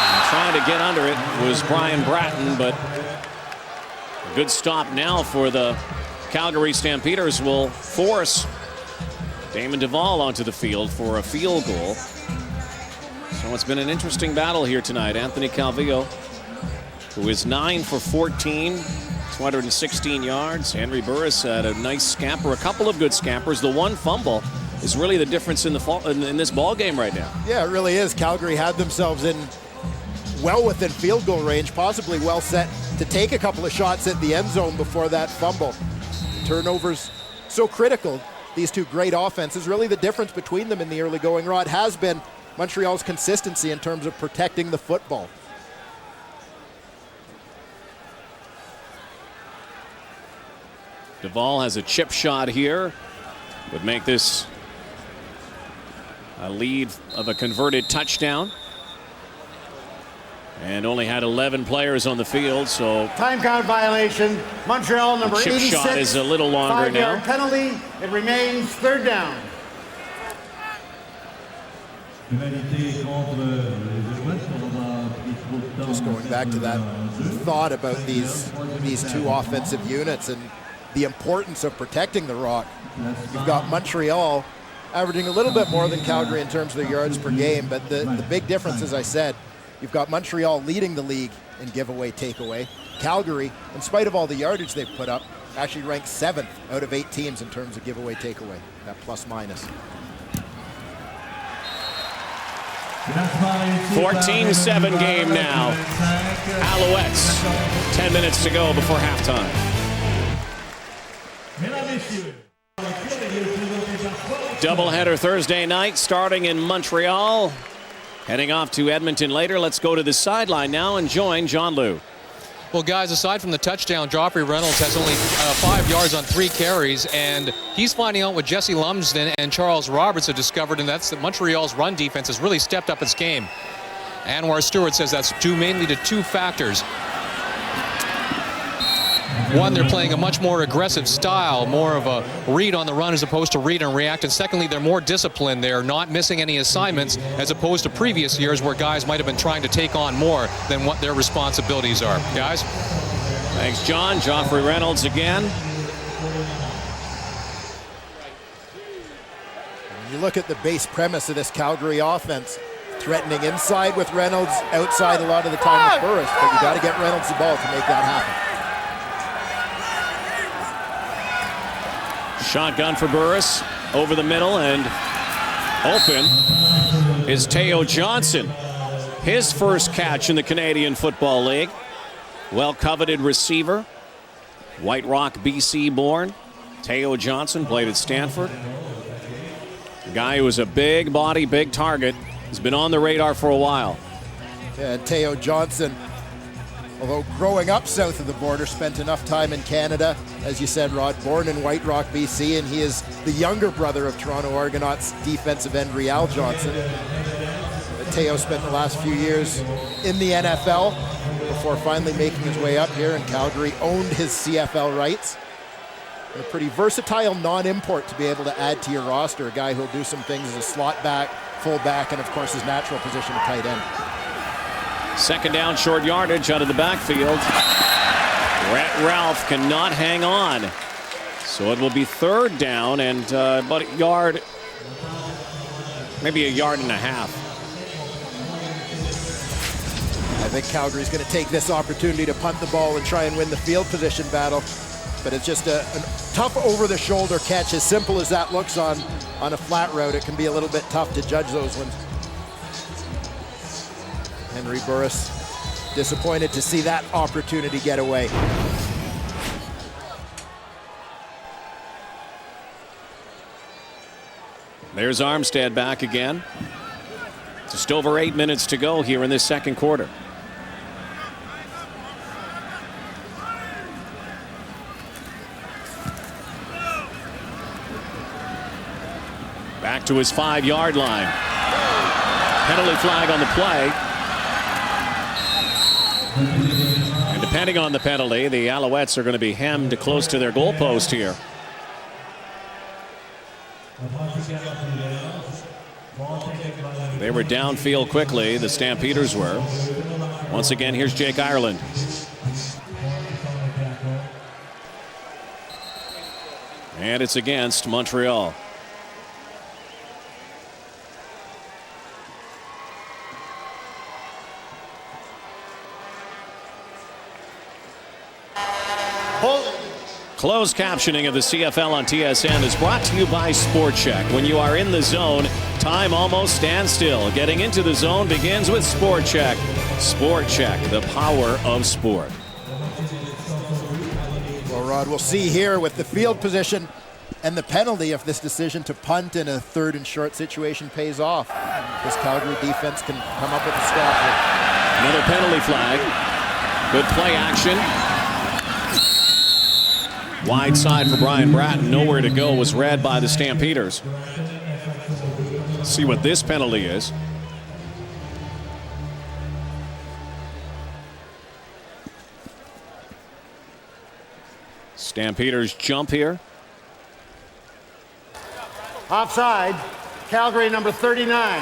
And trying to get under it was Brian Bratton, but a good stop now for the Calgary Stampeders will force Damon Duvall onto the field for a field goal. So it's been an interesting battle here tonight. Anthony Calvillo, who is 9 for 14, 216 yards. Henry Burris had a nice scamper, a couple of good scampers. The one fumble is really the difference in this ball game right now. Yeah, it really is. Calgary had themselves in well within field goal range, possibly well set to take a couple of shots at the end zone before that fumble. Turnovers so critical. These two great offenses, really the difference between them in the early going, Rod, has been Montreal's consistency in terms of protecting the football. Duvall has a chip shot here. Would make this a lead of a converted touchdown. And only had 11 players on the field, so time count violation. Montreal number 86. Chip shot is a little longer now. 5-yard penalty. It remains third down. Just going back to that thought about these two offensive units and the importance of protecting the rock. You've got Montreal averaging a little bit more than Calgary in terms of their yards per game, but the big difference, as I said, you've got Montreal leading the league in giveaway takeaway. Calgary, in spite of all the yardage they've put up, actually ranked 7th out of 8 teams in terms of giveaway takeaway, that plus minus. 14-7 game now. Alouettes, 10 minutes to go before halftime. Doubleheader Thursday night starting in Montreal. Heading off to Edmonton later. Let's go to the sideline now and join John Liu. Well, guys, aside from the touchdown, Joffrey Reynolds has only 5 yards on 3 carries, and he's finding out what Jesse Lumsden and Charles Roberts have discovered, and that's that Montreal's run defense has really stepped up its game. Anwar Stewart says that's due mainly to 2 factors. One, they're playing a much more aggressive style, more of a read on the run as opposed to read and react. And secondly, they're more disciplined. They're not missing any assignments as opposed to previous years where guys might have been trying to take on more than what their responsibilities are. Guys? Thanks, John. Joffrey Reynolds again. When you look at the base premise of this Calgary offense, threatening inside with Reynolds, outside a lot of the time with Burris, but you got to get Reynolds the ball to make that happen. Shotgun for Burris over the middle, and open is Teo Johnson. His first catch in the Canadian Football League. Well-coveted receiver. White Rock, BC born. Teo Johnson played at Stanford. A guy who was a big body, big target He's been on the radar for a while. Yeah, and Teo Johnson, although growing up south of the border, spent enough time in Canada. As you said, Rod, born in White Rock, BC, and he is the younger brother of Toronto Argonauts defensive end Rial Johnson. But Teo spent the last few years in the NFL before finally making his way up here in Calgary, owned his CFL rights. And a pretty versatile non-import to be able to add to your roster, a guy who'll do some things as a slot back, full back, and of course his natural position of tight end. Second down, short yardage out of the backfield. Brett Ralph cannot hang on. So it will be third down and about a yard, maybe a yard and a half. I think Calgary's going to take this opportunity to punt the ball and try and win the field position battle. But it's just a tough over-the-shoulder catch. As simple as that looks on a flat route, it can be a little bit tough to judge those ones. Henry Burris disappointed to see that opportunity get away. There's Armstead back again. Just over 8 minutes to go here in this second quarter. Back to his 5-yard line. Penalty flag on the play. And depending on the penalty, the Alouettes are going to be hemmed close to their goalpost here. They were downfield quickly, the Stampeders were. Once again, here's Jake Ireland. And it's against Montreal. Closed captioning of the CFL on TSN is brought to you by Sport Check. When you are in the zone, time almost stands still. Getting into the zone begins with Sport Check. Sport Check, the power of sport. Well, Rod, we'll see here with the field position and the penalty if this decision to punt in a third and short situation pays off. This Calgary defense can come up with a stop here. Another penalty flag. Good play action. Wide side for Brian Bratton. Nowhere to go was read by the Stampeders. See what this penalty is. Stampeders jump here. Offside. Calgary number 39.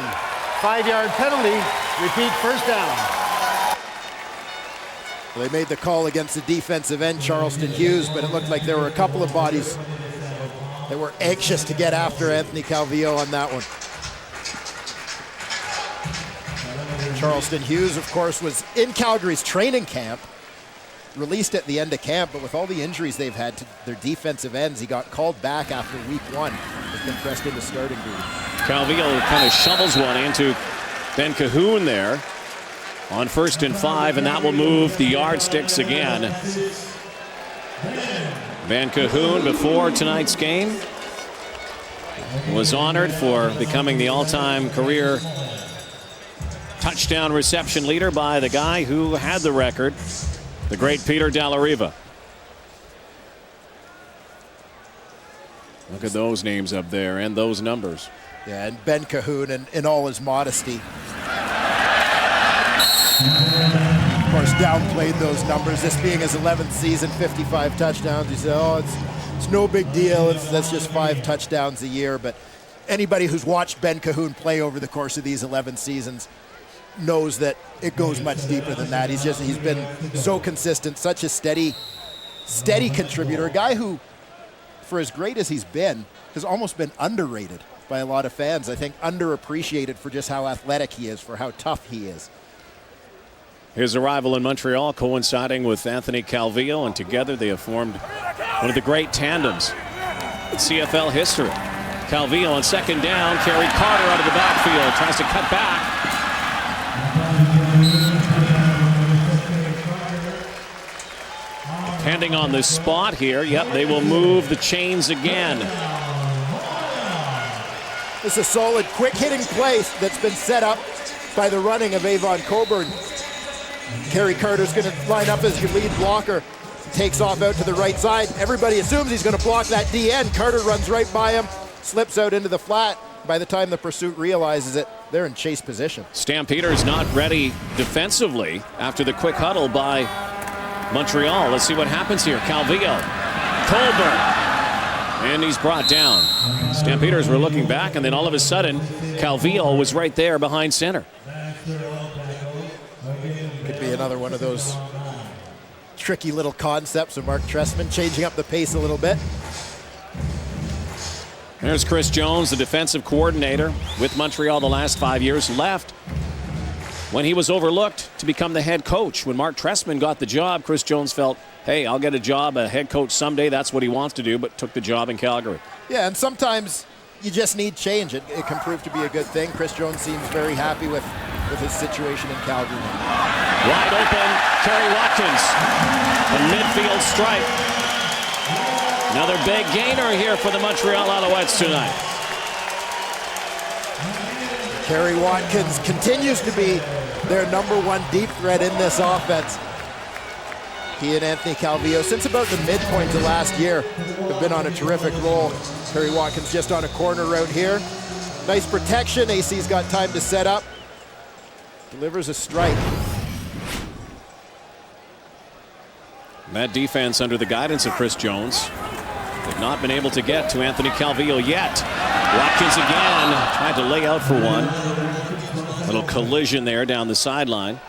5-yard penalty. Repeat, first down. They made the call against the defensive end, Charleston Hughes, but it looked like there were a couple of bodies that were anxious to get after Anthony Calvillo on that one. Charleston Hughes, of course, was in Calgary's training camp, released at the end of camp, but with all the injuries they've had to their defensive ends, he got called back after week 1. Has been pressed into starting duty. Calvillo kind of shovels one into Ben Cahoon there on 1st and 5, and that will move the yardsticks again. Van Cahoon, before tonight's game, was honored for becoming the all-time career touchdown reception leader by the guy who had the record, the great Peter Dallariva. Look at those names up there and those numbers. Yeah, and Ben Cahoon, in all his modesty, of course, downplayed those numbers. This being his 11th season, 55 touchdowns. He said, oh, it's no big deal. That's just 5 touchdowns a year. But anybody who's watched Ben Cahoon play over the course of these 11 seasons knows that it goes much deeper than that. He's been so consistent, such a steady contributor. A guy who, for as great as he's been, has almost been underrated by a lot of fans. I think underappreciated for just how athletic he is, for how tough he is. His arrival in Montreal coinciding with Anthony Calvillo, and together they have formed one of the great tandems in CFL history. Calvillo on 2nd down, Kerry Carter out of the backfield, tries to cut back. Depending on the spot here, yep, they will move the chains again. This is a solid, quick-hitting play that's been set up by the running of Avon Coburn. Kerry Carter's going to line up as your lead blocker. Takes off out to the right side. Everybody assumes he's going to block that DN. Carter runs right by him, slips out into the flat. By the time the pursuit realizes it, they're in chase position. Stampeders not ready defensively after the quick huddle by Montreal. Let's see what happens here. Calvillo, Colburn, and he's brought down. Stampeders were looking back, and then all of a sudden, Calvillo was right there behind center. Could be another one of those tricky little concepts of Mark Trestman, changing up the pace a little bit. There's Chris Jones, the defensive coordinator with Montreal the last 5 years, left when he was overlooked to become the head coach. When Mark Trestman got the job, Chris Jones felt, hey, I'll get a job, a head coach someday. That's what he wants to do, but took the job in Calgary. Yeah, and sometimes you just need change. It can prove to be a good thing. Chris Jones seems very happy with his situation in Calgary. Wide open, Kerry Watkins. A midfield strike. Another big gainer here for the Montreal Alouettes tonight. Kerry Watkins continues to be their #1 deep threat in this offense. He and Anthony Calvillo, since about the midpoint of last year, have been on a terrific roll. Kerry Watkins just on a corner route here. Nice protection. AC's got time to set up. Delivers a strike. That defense under the guidance of Chris Jones. They've not been able to get to Anthony Calvillo yet. Watkins again tried to lay out for one. Little collision there down the sideline.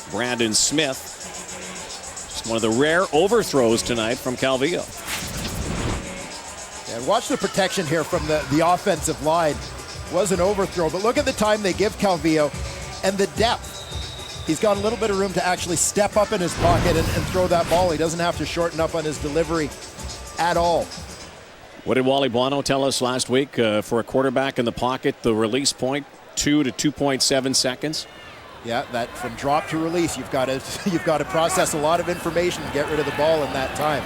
Brandon Smith. Just one of the rare overthrows tonight from Calvillo. And watch the protection here from the offensive line. Was an overthrow, but look at the time they give Calvillo and the depth. He's got a little bit of room to actually step up in his pocket and throw that ball. He doesn't have to shorten up on his delivery at all. What did Wally Buono tell us last week? For a quarterback in the pocket, the release point, 2 to 2.7 seconds. Yeah, that from drop to release, you've got to process a lot of information and get rid of the ball in that time.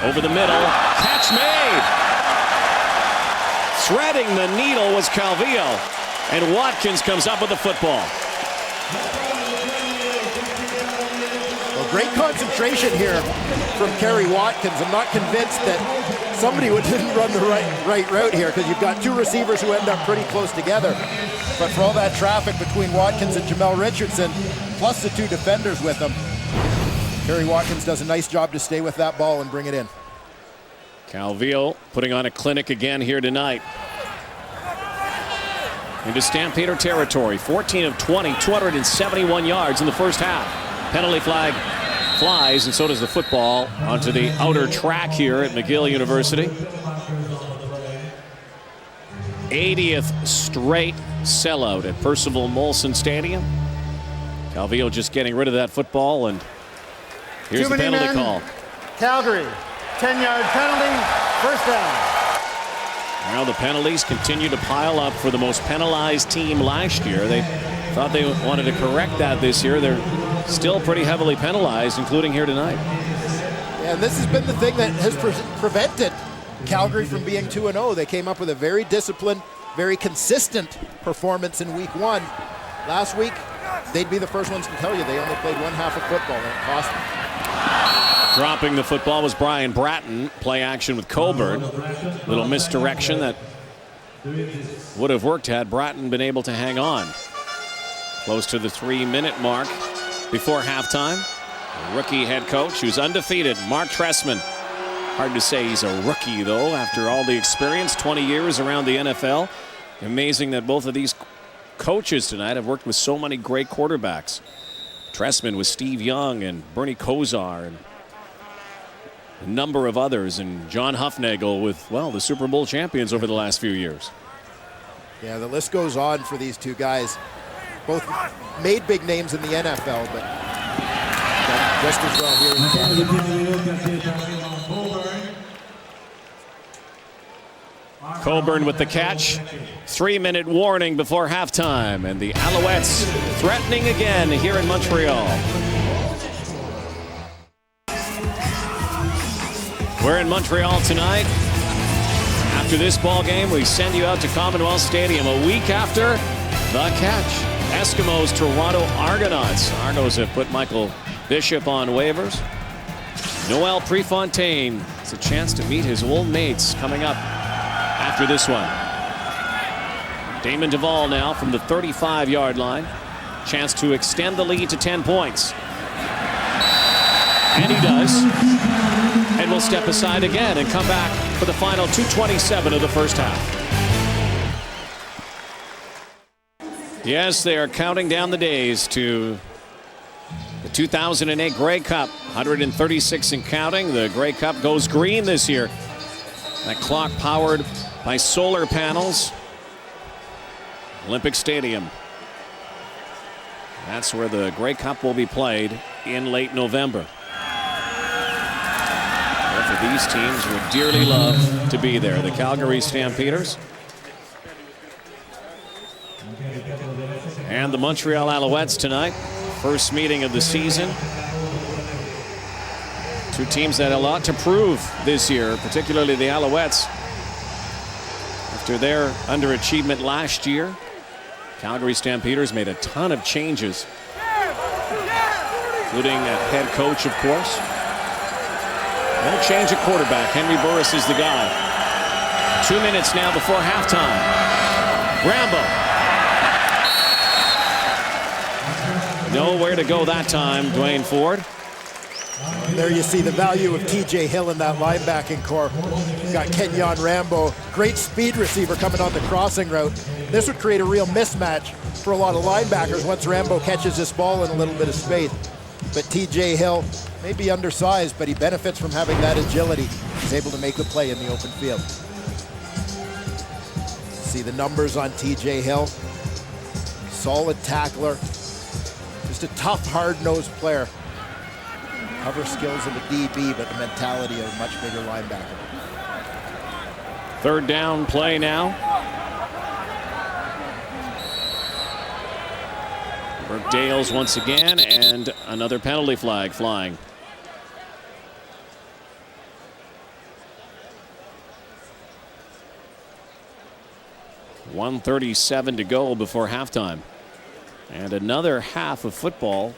Over the middle, catch made. Threading the needle was Calvillo, and Watkins comes up with the football. Well, great concentration here from Kerry Watkins. I'm not convinced that somebody didn't run the right route here, because you've got two receivers who end up pretty close together. But for all that traffic between Watkins and Jamel Richardson, plus the two defenders with him, Kerry Watkins does a nice job to stay with that ball and bring it in. Calvillo putting on a clinic again here tonight. Into Stampeder territory, 14 of 20, 271 yards in the first half. Penalty flag flies, and so does the football onto the outer track here at McGill University. 80th straight sellout at Percival Molson Stadium. Calvillo just getting rid of that football, and here's the penalty call. Calgary, 10-yard penalty, first down. Now the penalties continue to pile up for the most penalized team last year. They thought they wanted to correct that this year. They're still pretty heavily penalized, including here tonight. Yeah, and this has been the thing that has prevented Calgary from being 2-0. They came up with a very disciplined, very consistent performance in week 1. Last week, they'd be the first ones to tell you they only played one half of football, and it cost them. Dropping the football was Brian Bratton. Play action with Coburn. Little misdirection that would have worked had Bratton been able to hang on. Close to the 3-minute mark before halftime. Rookie head coach who's undefeated, Mark Trestman. Hard to say he's a rookie, though, after all the experience, 20 years around the NFL. Amazing that both of these coaches tonight have worked with so many great quarterbacks. Trestman with Steve Young and Bernie Kosar and a number of others, and John Hufnagel with, well, the Super Bowl champions over the last few years. Yeah, the list goes on for these two guys. Both made big names in the NFL, but just as well here in Canada. Coburn with the catch. 3-minute warning before halftime, and the Alouettes threatening again here in Montreal. We're in Montreal tonight After this ball game, we send you out to Commonwealth Stadium a week after the catch. Eskimos, Toronto Argonauts. Argos have put Michael Bishop on waivers. Noel Prefontaine has a chance to meet his old mates coming up after this one. Damon Duvall now from the 35-yard line. Chance to extend the lead to 10 points. And he does. And will step aside again and come back for the final 2:27 of the first half. Yes, they are counting down the days to the 2008 Grey Cup. 136 and counting. The Grey Cup goes green this year. That clock powered by solar panels. Olympic Stadium. That's where the Grey Cup will be played in late November. Both of these teams would dearly love to be there. The Calgary Stampeders and the Montreal Alouettes tonight. First meeting of the season. Two teams that have a lot to prove this year, particularly the Alouettes. After their underachievement last year, Calgary Stampeders made a ton of changes, including a head coach, of course. No change at quarterback. Henry Burris is the guy. 2 minutes now before halftime. Rambo. Nowhere to go that time, Dwayne Ford. There you see the value of TJ Hill in that linebacking core. You've got Kenyon Rambo, great speed receiver coming on the crossing route. This would create a real mismatch for a lot of linebackers once Rambo catches this ball in a little bit of space. But TJ Hill may be undersized, but he benefits from having that agility. He's able to make the play in the open field. See the numbers on TJ Hill. Solid tackler. Just a tough, hard-nosed player. Cover skills of a DB, but the mentality of a much bigger linebacker. Third down play now. Burke Dales once again, and another penalty flag flying. .137 to go before halftime. And another half of football.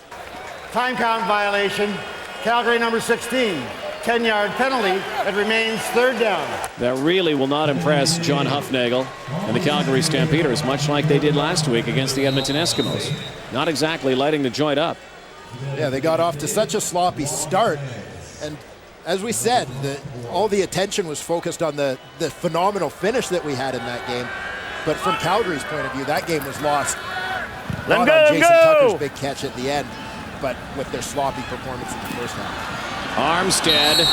Time count violation. Calgary number 16. 10-yard penalty. It remains third down. That really will not impress John Huffnagel and the Calgary Stampeders, much like they did last week against the Edmonton Eskimos. Not exactly lighting the joint up. Yeah, they got off to such a sloppy start. And as we said, all the attention was focused on the phenomenal finish that we had in that game. But from Calgary's point of view, that game was lost. Not on Jason Tucker's big catch at the end, but with their sloppy performance in the first half. Armstead,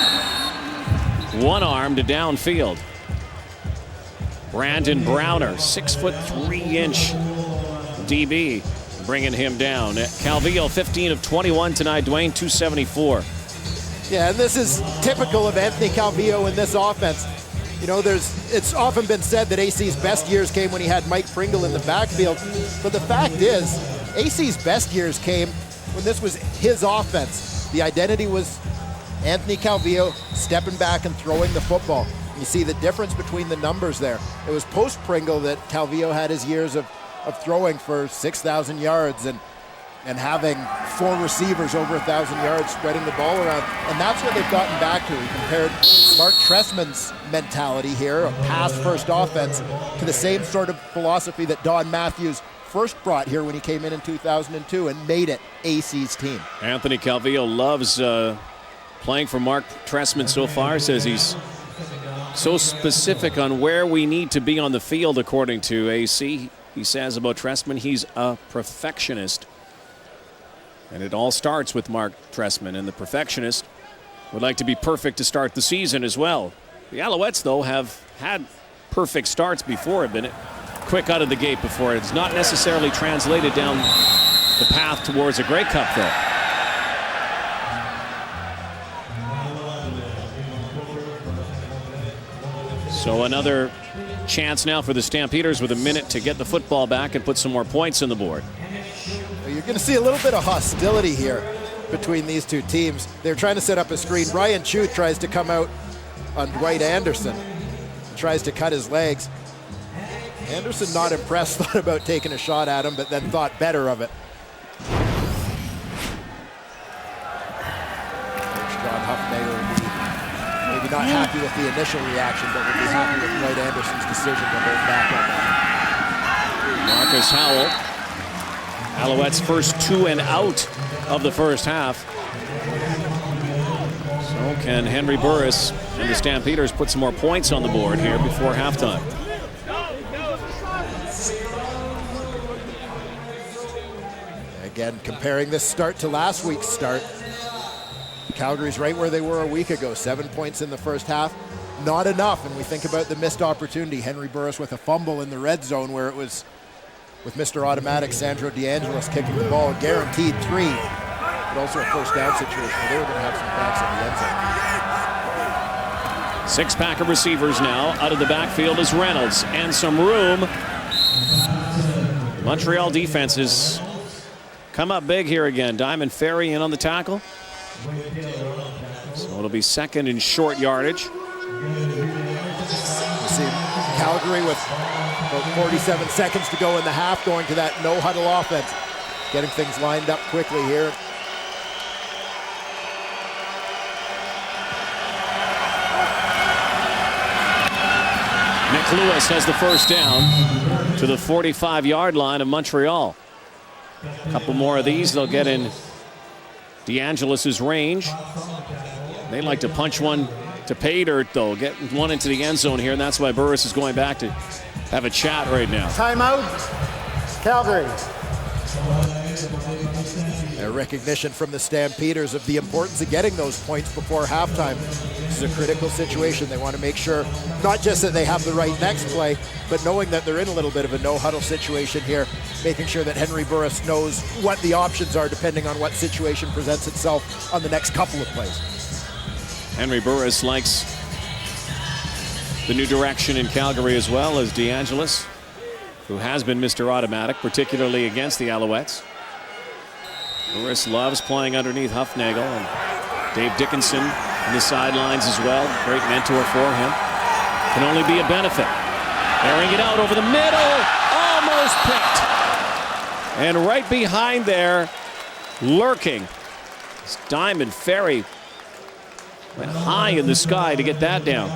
one arm to downfield. Brandon Browner, 6'3" DB, bringing him down. Calvillo, 15 of 21 tonight. Dwayne, 274. Yeah, and this is typical of Anthony Calvillo in this offense. You know, it's often been said that AC's best years came when he had Mike Pringle in the backfield. But the fact is, AC's best years came when this was his offense. The identity was Anthony Calvillo stepping back and throwing the football. You see the difference between the numbers there. It was post-Pringle that Calvillo had his years of throwing for 6,000 yards and having 4 receivers over 1,000 yards spreading the ball around. And that's what they've gotten back to. He compared Mark Trestman's mentality here, a pass-first offense, to the same sort of philosophy that Don Matthews first brought here when he came in 2002 and made it AC's team. Anthony Calvillo loves playing for Mark Trestman so far. Says he's so specific on where we need to be on the field, according to AC. He says about Trestman, he's a perfectionist. And it all starts with Mark Trestman, and the perfectionist would like to be perfect to start the season as well. The Alouettes, though, have had perfect starts before, been quick out of the gate before. It's not necessarily translated down the path towards a Grey Cup, though. So another chance now for the Stampeders with a minute to get the football back and put some more points on the board. You're going to see a little bit of hostility here between these two teams. They're trying to set up a screen. Ryan Chu tries to come out on Dwight Anderson. and tries to cut his legs. Anderson, not impressed, thought about taking a shot at him, but then thought better of it. John Huffnagel will be maybe not happy with the initial reaction, but will be happy with Lloyd Anderson's decision to hold back on that. Marcus Howell, Alouettes' first 2 and out of the first half. So can Henry Burris and the Stampeders put some more points on the board here before halftime? Again, comparing this start to last week's start, Calgary's right where they were a week ago. 7 points in the first half. Not enough, and we think about the missed opportunity. Henry Burris with a fumble in the red zone where it was with Mr. Automatic Sandro DeAngelis kicking the ball, guaranteed 3, but also a first down situation where they were going to have some backs in the end zone. 6 pack of receivers now. Out of the backfield is Reynolds, and some room. Montreal defense has come up big here again. Diamond Ferry in on the tackle. So it'll be second and short yardage. You see Calgary with about 47 seconds to go in the half, going to that no-huddle offense. Getting things lined up quickly here. Nick Lewis has the first down to the 45-yard line of Montreal. A couple more of these, they'll get in DeAngelis' range. They like to punch one to pay dirt, though. Get one into the end zone here, and that's why Burris is going back to have a chat right now. Timeout, Calgary. A recognition from the Stampeders of the importance of getting those points before halftime. This is a critical situation. They want to make sure not just that they have the right next play, but knowing that they're in a little bit of a no-huddle situation here, making sure that Henry Burris knows what the options are depending on what situation presents itself on the next couple of plays. Henry Burris likes the new direction in Calgary as well as DeAngelis, who has been Mr. Automatic, particularly against the Alouettes. Burris loves playing underneath Huffnagel, and Dave Dickinson on the sidelines as well. Great mentor for him. Can only be a benefit. Airing it out over the middle, almost picked. And right behind there, lurking, is Diamond Ferry. Went high in the sky to get that down.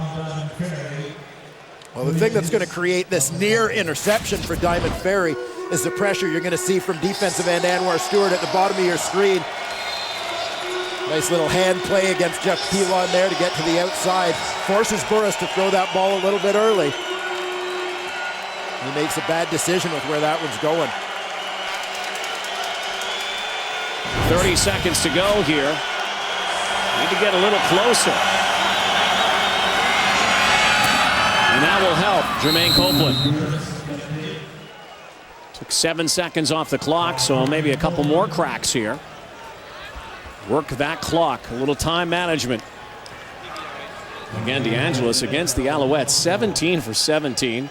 Well, the thing that's going to create this near interception for Diamond Ferry is the pressure you're going to see from defensive end Anwar Stewart at the bottom of your screen. Nice little hand play against Jeff Pilon there to get to the outside. Forces Burris to throw that ball a little bit early. He makes a bad decision with where that one's going. 30 seconds to go here. Need to get a little closer. And that will help Jermaine Copeland. Took 7 seconds off the clock, so maybe a couple more cracks here. Work that clock, a little time management. Again, DeAngelis against the Alouettes, 17 for 17.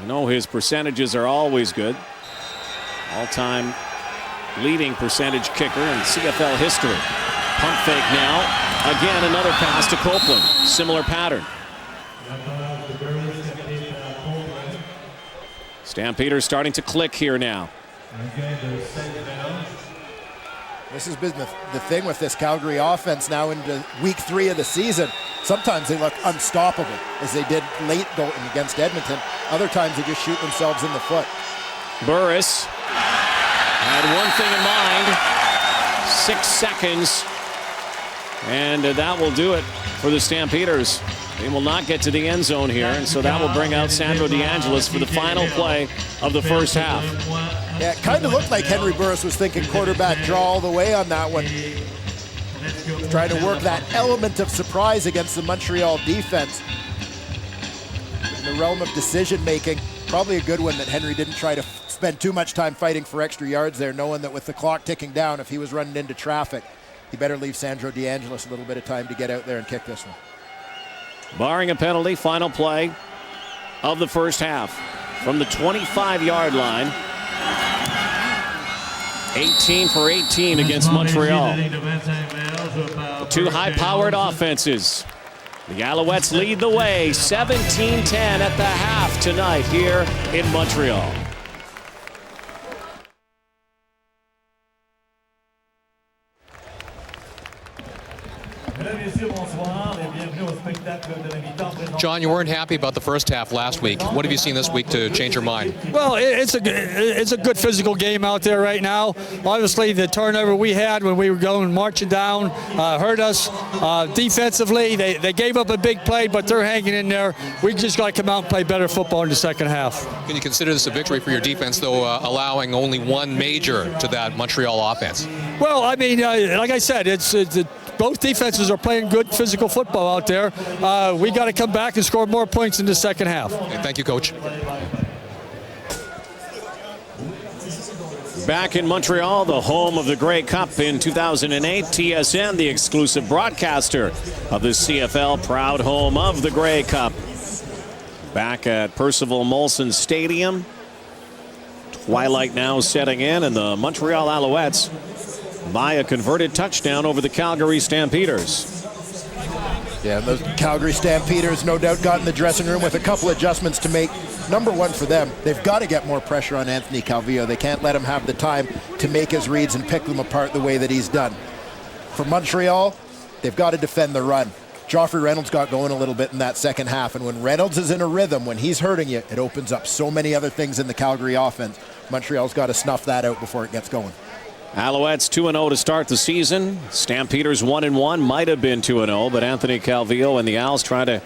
You know his percentages are always good. All-time leading percentage kicker in CFL history. Pump fake now. Again, another pass to Copeland. Similar pattern. Stampeders starting to click here now. This has been the thing with this Calgary offense now into week 3 of the season. Sometimes they look unstoppable, as they did late against Edmonton. Other times they just shoot themselves in the foot. Burris had one thing in mind. 6 seconds. And that will do it for the Stampeders. They will not get to the end zone here, and so that will bring out Sandro DeAngelis for the final play of the first half. Yeah, it kind of looked like Henry Burris was thinking quarterback draw all the way on that one. Trying to work that element of surprise against the Montreal defense. In the realm of decision making, probably a good one that Henry didn't try to spend too much time fighting for extra yards there, knowing that with the clock ticking down, if he was running into traffic, he better leave Sandro DeAngelis a little bit of time to get out there and kick this one. Barring a penalty, final play of the first half. From the 25-yard line, 18 for 18 against Montreal. Two high-powered offenses. The Alouettes lead the way, 17-10 at the half tonight here in Montreal. John, you weren't happy about the first half last week. What have you seen this week to change your mind? Well, it's a good physical game out there right now. Obviously, the turnover we had when we were going marching down hurt us. Defensively, they gave up a big play, but they're hanging in there. We just got to come out and play better football in the second half. Can you consider this a victory for your defense, though, allowing only one major to that Montreal offense? Well, I mean, like I said, both defenses are playing good physical football out there. We got to come back and score more points in the second half. Okay, thank you, Coach. Back in Montreal, the home of the Grey Cup in 2008, TSN, the exclusive broadcaster of the CFL, proud home of the Grey Cup. Back at Percival Molson Stadium. Twilight now setting in, and the Montreal Alouettes by a converted touchdown over the Calgary Stampeders. Yeah, those Calgary Stampeders no doubt got in the dressing room with a couple adjustments to make. Number one for them, they've got to get more pressure on Anthony Calvillo. They can't let him have the time to make his reads and pick them apart the way that he's done. For Montreal, they've got to defend the run. Joffrey Reynolds got going a little bit in that second half, and when Reynolds is in a rhythm, when he's hurting you, it opens up so many other things in the Calgary offense. Montreal's got to snuff that out before it gets going. Alouettes 2-0 to start the season. Stampeders 1-1, might have been 2-0, but Anthony Calvillo and the Owls try to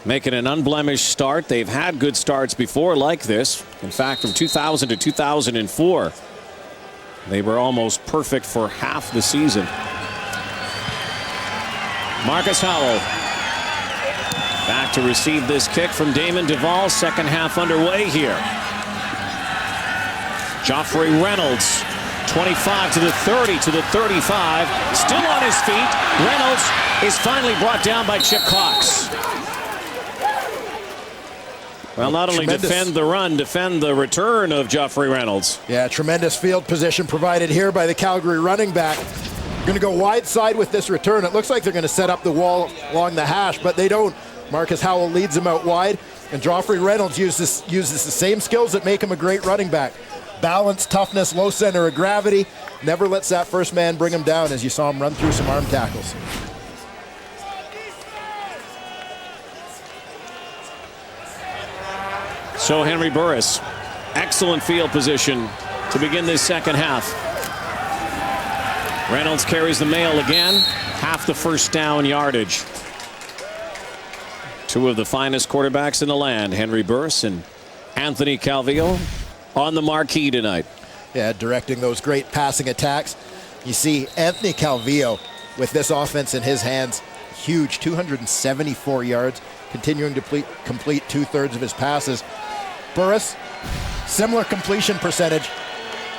make it an unblemished start. They've had good starts before like this. In fact, from 2000 to 2004, they were almost perfect for half the season. Marcus Howell back to receive this kick from Damon Duvall. Second half underway here. Joffrey Reynolds, 25 to the 30 to the 35, still on his feet. Reynolds is finally brought down by Chip Cox. Well, not only defend the run, defend the return of Joffrey Reynolds. Yeah, tremendous field position provided here by the Calgary running back. Going to go wide side with this return. It looks like they're going to set up the wall along the hash, but they don't. Marcus Howell leads him out wide, and Joffrey Reynolds uses the same skills that make him a great running back. Balance, toughness, low center of gravity. Never lets that first man bring him down, as you saw him run through some arm tackles. So Henry Burris, excellent field position to begin this second half. Reynolds carries the mail again, half the first down yardage. Two of the finest quarterbacks in the land, Henry Burris and Anthony Calvillo, on the marquee tonight. Yeah, directing those great passing attacks. You see Anthony Calvillo with this offense in his hands, huge, 274 yards, continuing to complete 2/3 of his passes. Burris, similar completion percentage,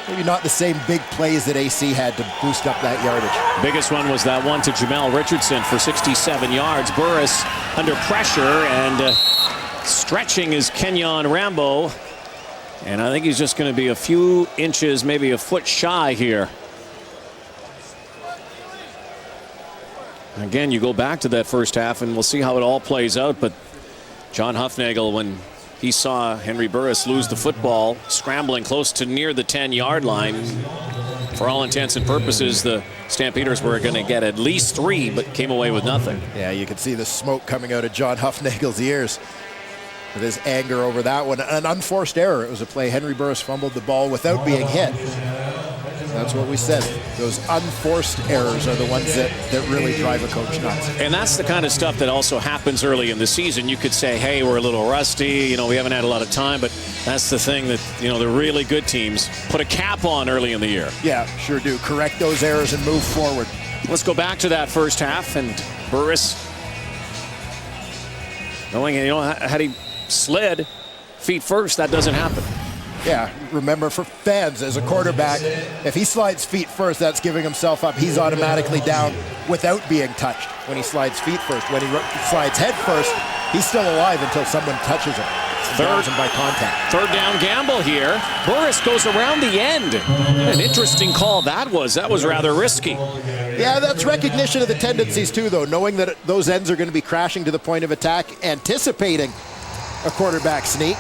maybe not the same big plays that AC had to boost up that yardage. Biggest one was that one to Jamel Richardson for 67 yards. Burris under pressure and stretching is Kenyon Rambo. And I think he's just going to be a few inches, maybe a foot shy here. Again, you go back to that first half and we'll see how it all plays out. But John Hufnagel, when he saw Henry Burris lose the football, scrambling close to near the 10-yard line, for all intents and purposes, the Stampeders were going to get at least 3, but came away with nothing. Yeah, you can see the smoke coming out of John Hufnagel's ears with his anger over that one. An unforced error. It was a play. Henry Burris fumbled the ball without being hit. That's what we said. Those unforced errors are the ones that really drive a coach nuts. And that's the kind of stuff that also happens early in the season. You could say, hey, we're a little rusty. We haven't had a lot of time. But that's the thing that, the really good teams put a cap on early in the year. Yeah, sure do. Correct those errors and move forward. Let's go back to that first half. And Burris, knowing, had he slid feet first, that doesn't happen. Yeah, remember, for fans, as a quarterback, if he slides feet first, that's giving himself up. He's automatically down without being touched when he slides feet first. When he slides head first, he's still alive until someone touches him. downs him by contact. Third down gamble here. Burris goes around the end. An interesting call that was. That was rather risky. Yeah, that's recognition of the tendencies too, though, knowing that those ends are going to be crashing to the point of attack, anticipating a quarterback sneak.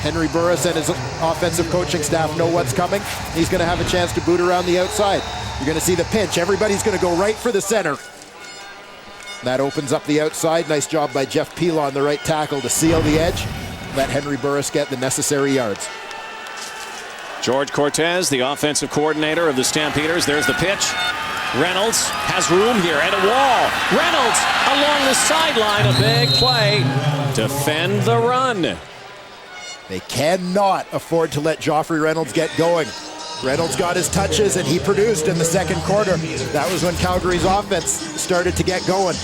Henry Burris and his offensive coaching staff know what's coming. He's going to have a chance to boot around the outside. You're going to see the pinch. Everybody's going to go right for the center. That opens up the outside. Nice job by Jeff Pilon, the right tackle, to seal the edge. Let Henry Burris get the necessary yards. George Cortez, the offensive coordinator of the Stampeders. There's the pitch. Reynolds has room here and a wall. Reynolds along the sideline. A big play. Defend the run. They cannot afford to let Joffrey Reynolds get going. Reynolds got his touches and he produced in the second quarter. That was when Calgary's offense started to get going.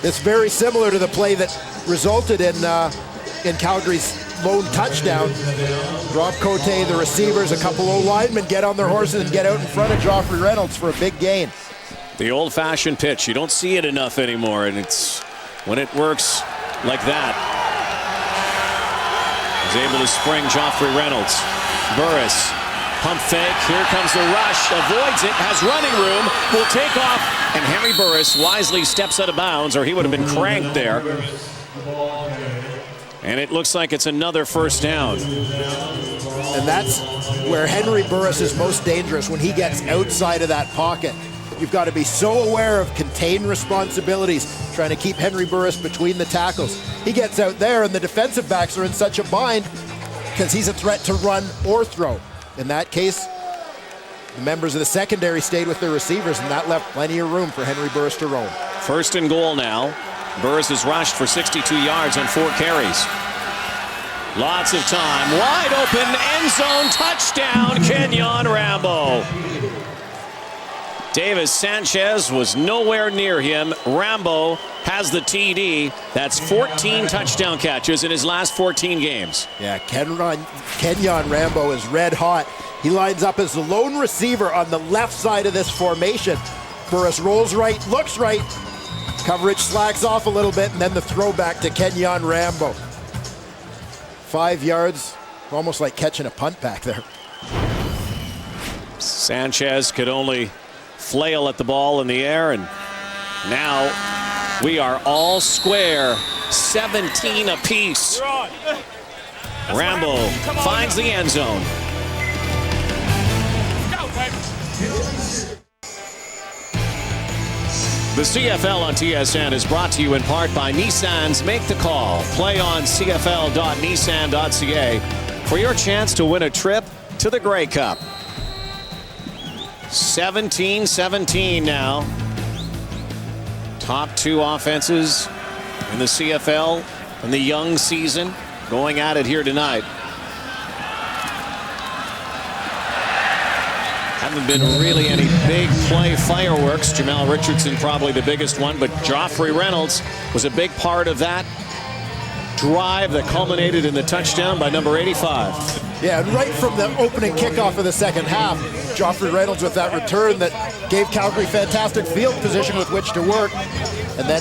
It's very similar to the play that resulted in Calgary's lone touchdown. Rob Cote, the receivers, a couple old linemen get on their horses and get out in front of Joffrey Reynolds for a big gain. The old-fashioned pitch. You don't see it enough anymore, and it's when it works like that. He's able to spring Joffrey Reynolds. Burris, pump fake. Here comes the rush. Avoids it. Has running room. Will take off. And Henry Burris wisely steps out of bounds, or he would have been cranked there. And it looks like it's another first down. And that's where Henry Burris is most dangerous, when he gets outside of that pocket. You've got to be so aware of contained responsibilities, trying to keep Henry Burris between the tackles. He gets out there and the defensive backs are in such a bind because he's a threat to run or throw. In that case, the members of the secondary stayed with their receivers, and that left plenty of room for Henry Burris to roam. First and goal now. Burris has rushed for 62 yards on 4 carries. Lots of time. Wide open end zone touchdown, Kenyon Rambo. Davis Sanchez was nowhere near him. Rambo has the TD. That's 14 touchdown catches in his last 14 games. Yeah, Kenyon Rambo is red hot. He lines up as the lone receiver on the left side of this formation. Burris rolls right, looks right. Coverage slacks off a little bit, and then the throwback to Kenyon Rambo. 5 yards, almost like catching a punt back there. Sanchez could only flail at the ball in the air, and now we are all square, 17 apiece. Rambo finds the end zone. The CFL on TSN is brought to you in part by Nissan's Make the Call. Play on cfl.nissan.ca for your chance to win a trip to the Grey Cup. 17-17 now. Top 2 offenses in the CFL in the young season going at it here tonight. Haven't been really any big play fireworks. Jamal Richardson probably the biggest one, but Joffrey Reynolds was a big part of that drive that culminated in the touchdown by number 85. Yeah, and right from the opening kickoff of the second half, Joffrey Reynolds with that return that gave Calgary fantastic field position with which to work. And then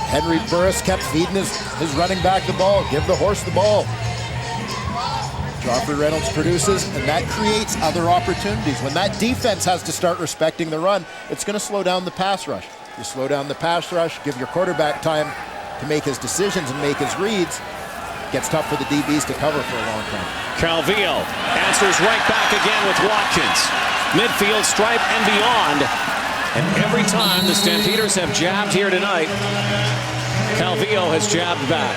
Henry Burris kept feeding his running back the ball. Give the horse the ball. Joffrey Reynolds produces, and that creates other opportunities. When that defense has to start respecting the run, it's going to slow down the pass rush. You slow down the pass rush, give your quarterback time to make his decisions and make his reads. It gets tough for the DBs to cover for a long time. Calvillo answers right back again with Watkins. Midfield stripe and beyond. And every time the Stampeders have jabbed here tonight, Calvillo has jabbed back.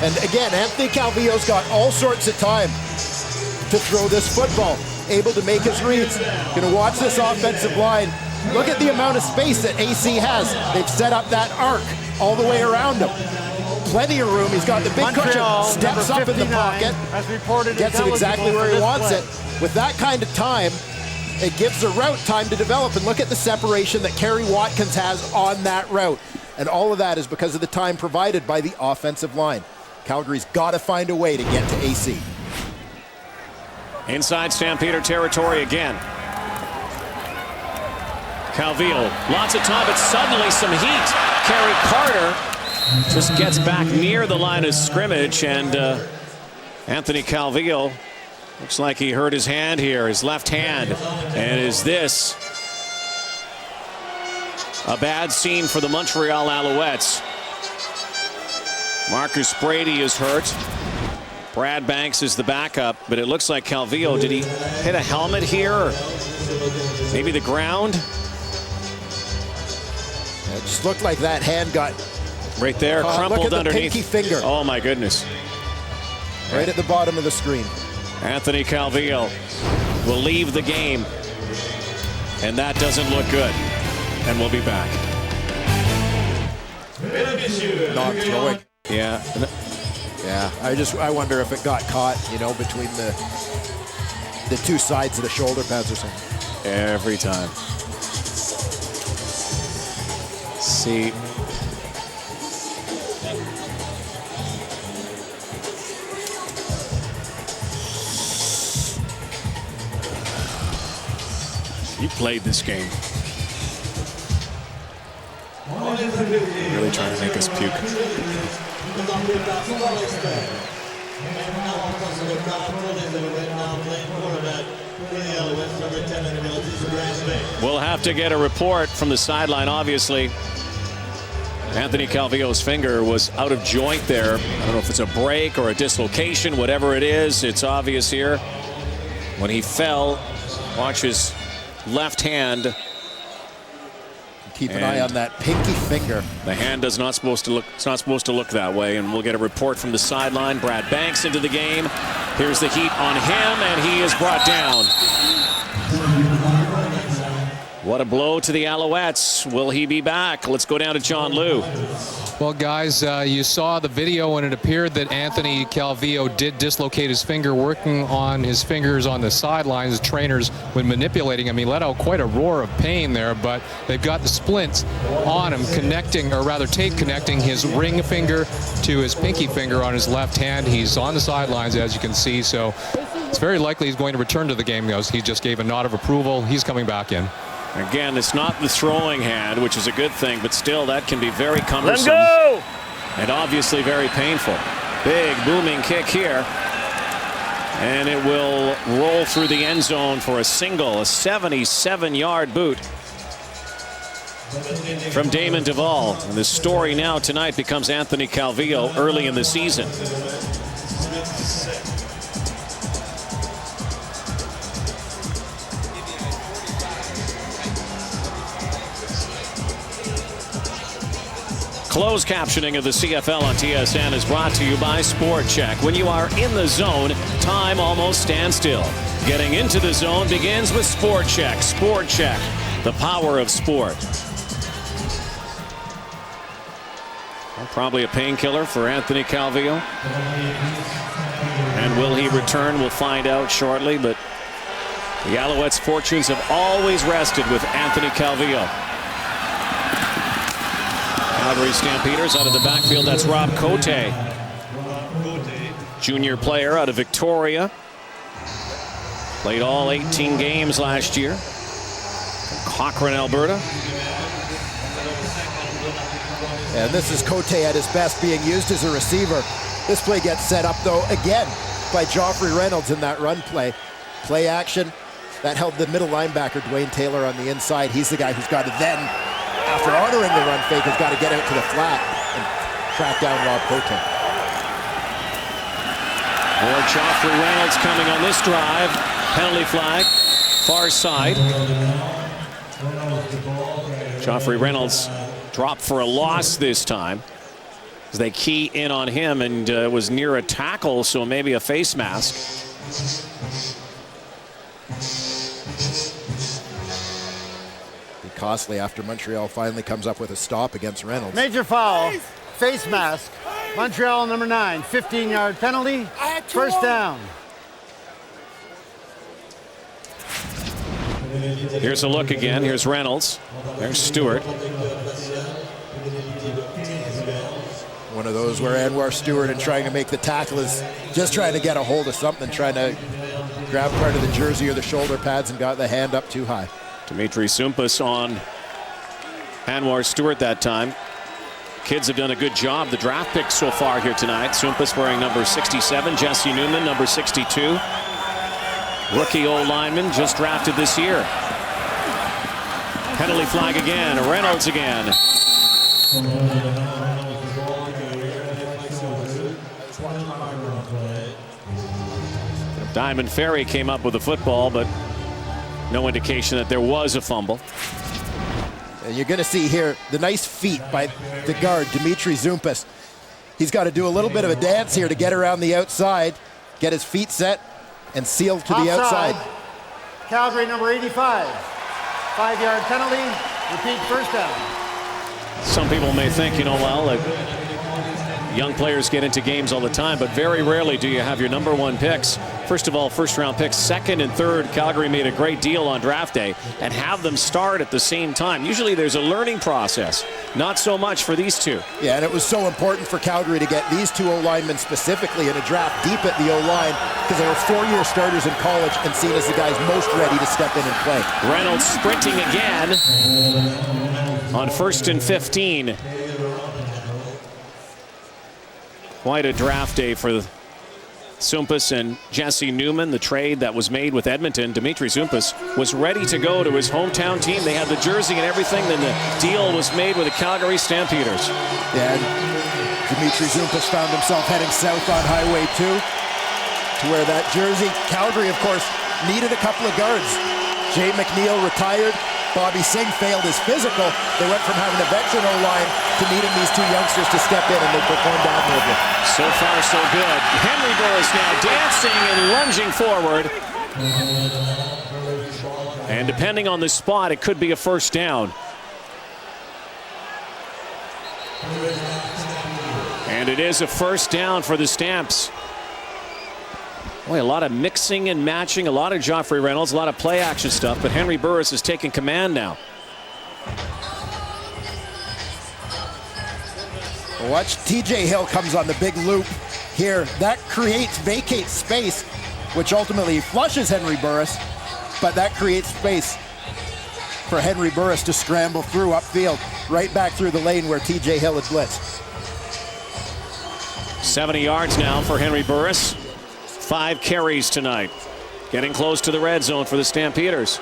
And again, Anthony Calvillo's got all sorts of time to throw this football, able to make his reads. Going to watch this offensive line. Look at the amount of space that AC has. They've set up that arc all the way around him. Plenty of room. He's got the big Montreal, cushion, steps up in the pocket, gets it exactly where he wants it. With that kind of time, it gives the route time to develop. And look at the separation that Kerry Watkins has on that route. And all of that is because of the time provided by the offensive line. Calgary's got to find a way to get to AC. Inside Stampeder territory again. Calvillo, lots of time, but suddenly some heat. Kerry Carter just gets back near the line of scrimmage, and Anthony Calvillo looks like he hurt his hand here, his left hand. And is this a bad scene for the Montreal Alouettes? Marcus Brady is hurt. Brad Banks is the backup, but it looks like Calvillo, did he hit a helmet here, or maybe the ground? It just looked like that hand got right there, crumpled look at underneath. The pinky finger. Oh my goodness. Right at the bottom of the screen. Anthony Calvillo will leave the game, and that doesn't look good. And we'll be back. Not throwing. Yeah. Yeah, I wonder if it got caught, you know, between the two sides of the shoulder pads or something. Every time. See. You played this game. Really trying to make us puke. We'll have to get a report from the sideline, obviously. Anthony Calvillo's finger was out of joint there. I don't know if it's a break or a dislocation, whatever it is. It's obvious here. When he fell, watch his left hand. Keep an eye on that pinky finger. The hand is not supposed to look. It's not supposed to look that way. And we'll get a report from the sideline. Brad Banks into the game. Here's the heat on him, and he is brought down. What a blow to the Alouettes. Will he be back? Let's go down to John Liu. Well, guys, you saw the video, and it appeared that Anthony Calvillo did dislocate his finger, working on his fingers on the sidelines. The trainers, when manipulating him, he let out quite a roar of pain there, but they've got the splints on him, connecting, or rather tape connecting his ring finger to his pinky finger on his left hand. He's on the sidelines, as you can see, so it's very likely he's going to return to the game. He just gave a nod of approval. He's coming back in. Again, it's not the throwing hand, which is a good thing, but still that can be very cumbersome. Let him go! And obviously very painful. Big booming kick here. And it will roll through the end zone for a single, a 77-yard boot from Damon Duvall. And the story now tonight becomes Anthony Calvillo early in the season. Closed captioning of the CFL on TSN is brought to you by Sport Check. When you are in the zone, time almost stands still. Getting into the zone begins with Sport Check. Sport Check, the power of sport. Well, probably a painkiller for Anthony Calvillo. And will he return? We'll find out shortly. But the Alouettes' fortunes have always rested with Anthony Calvillo. Calgary Stampeders out of the backfield. That's Rob Cote, junior player out of Victoria. Played all 18 games last year. From Cochrane, Alberta. And this is Cote at his best, being used as a receiver. This play gets set up, though, again by Joffrey Reynolds in that run play. Play action. That held the middle linebacker, Dwayne Taylor, on the inside. He's the guy who's got to then, after honoring the run fake, has got to get out to the flat and track down Rob Cote. More Joffrey Reynolds coming on this drive. Penalty flag, far side. Joffrey Reynolds dropped for a loss this time as they key in on him, and was near a tackle, so maybe a face mask. Costly after Montreal finally comes up with a stop against Reynolds. Major foul, face mask. Montreal number 9, 15-yard penalty, first down. Here's a look again. Here's Reynolds. There's Stewart. One of those where Anwar Stewart, in trying to make the tackle, is just trying to get a hold of something, trying to grab part of the jersey or the shoulder pads, and got the hand up too high. Dimitri Sumpas on Anwar Stewart that time. Kids have done a good job. The draft picks so far here tonight. Sumpus wearing number 67. Jesse Newman, number 62. Rookie O-lineman just drafted this year. Penalty flag again. Reynolds again. Diamond Ferry came up with a football, but no indication that there was a fumble. And you're going to see here the nice feet by the guard, Dimitri Zumpus. He's got to do a little bit of a dance here to get around the outside, get his feet set, and seal to the outside. Calgary number 85. 5-yard penalty. Repeat first down. Some people may think, well, young players get into games all the time, but very rarely do you have your number 1 picks. First of all, first-round picks, second and third. Calgary made a great deal on draft day, and have them start at the same time. Usually there's a learning process. Not so much for these two. Yeah, and it was so important for Calgary to get these two O-linemen specifically in a draft deep at the O-line, because they were 4-year starters in college and seen as the guys most ready to step in and play. Reynolds sprinting again on 1st and 15. Quite a draft day for Zumpus and Jesse Newman. The trade that was made with Edmonton, Dimitri Zumpus was ready to go to his hometown team. They had the jersey and everything. Then the deal was made with the Calgary Stampeders. Yeah, Dimitri Zumpus found himself heading south on Highway 2 to wear that jersey. Calgary, of course, needed a couple of guards. Jay McNeil retired. Bobby Singh failed his physical. They went from having a veteran O-line to needing these two youngsters to step in, and they performed admirably. So far, so good. Henry Burris now dancing and lunging forward. And depending on the spot, it could be a first down. And it is a first down for the Stamps. Boy, a lot of mixing and matching, a lot of Joffrey Reynolds, a lot of play action stuff, but Henry Burris is taking command now. Watch TJ Hill comes on the big loop here. That vacates space, which ultimately flushes Henry Burris, but that creates space for Henry Burris to scramble through upfield, right back through the lane where TJ Hill had blitzed. 70 yards now for Henry Burris. 5 carries tonight. Getting close to the red zone for the Stampeders.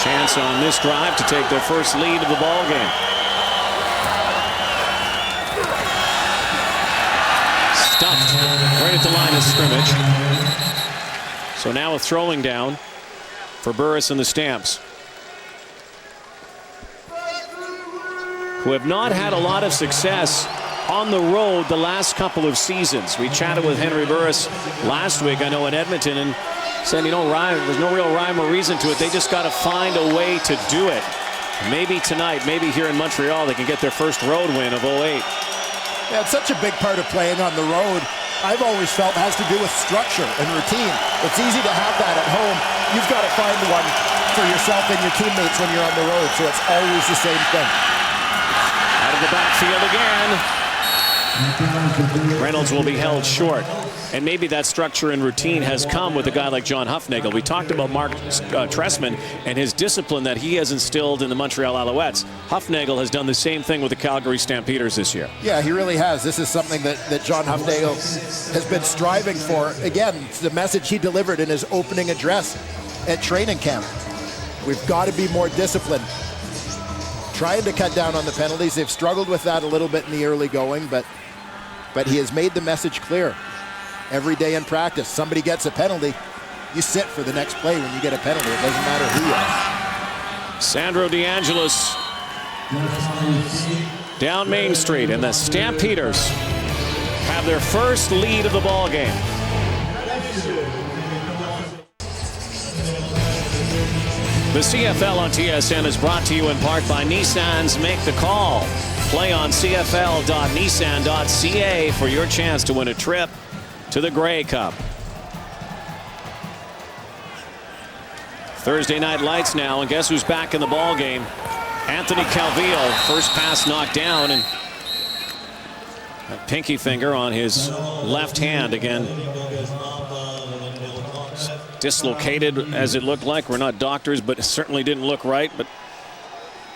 Chance on this drive to take their first lead of the ball game. Stuffed right at the line of scrimmage. So now a throwing down for Burris and the Stamps, who have not had a lot of success on the road the last couple of seasons. We chatted with Henry Burris last week, I know, in Edmonton, and said, there's no real rhyme or reason to it. They just got to find a way to do it. Maybe tonight, maybe here in Montreal, they can get their first road win of 08. Yeah, it's such a big part of playing on the road. I've always felt has to do with structure and routine. It's easy to have that at home. You've got to find one for yourself and your teammates when you're on the road, so it's always the same thing. Out of the backfield again. Reynolds will be held short. And maybe that structure and routine has come with a guy like John Hufnagel. We talked about Mark Trestman and his discipline that he has instilled in the Montreal Alouettes. Hufnagel has done the same thing with the Calgary Stampeders this year. Yeah, he really has. This is something that John Hufnagel has been striving for. Again, it's the message he delivered in his opening address at training camp. We've got to be more disciplined. Trying to cut down on the penalties. They've struggled with that a little bit in the early going, but he has made the message clear. Every day in practice, somebody gets a penalty, you sit for the next play when you get a penalty. It doesn't matter who you are. Sandro DeAngelis down Main Street, and the Stampeders have their first lead of the ball game. The CFL on TSN is brought to you in part by Nissan's Make the Call. Play on cfl.nissan.ca for your chance to win a trip to the Grey Cup. Thursday night lights now, and guess who's back in the ball game? Anthony Calvillo, first pass knocked down, and a pinky finger on his left hand again. dislocated, as it looked like. We're not doctors, but it certainly didn't look right. But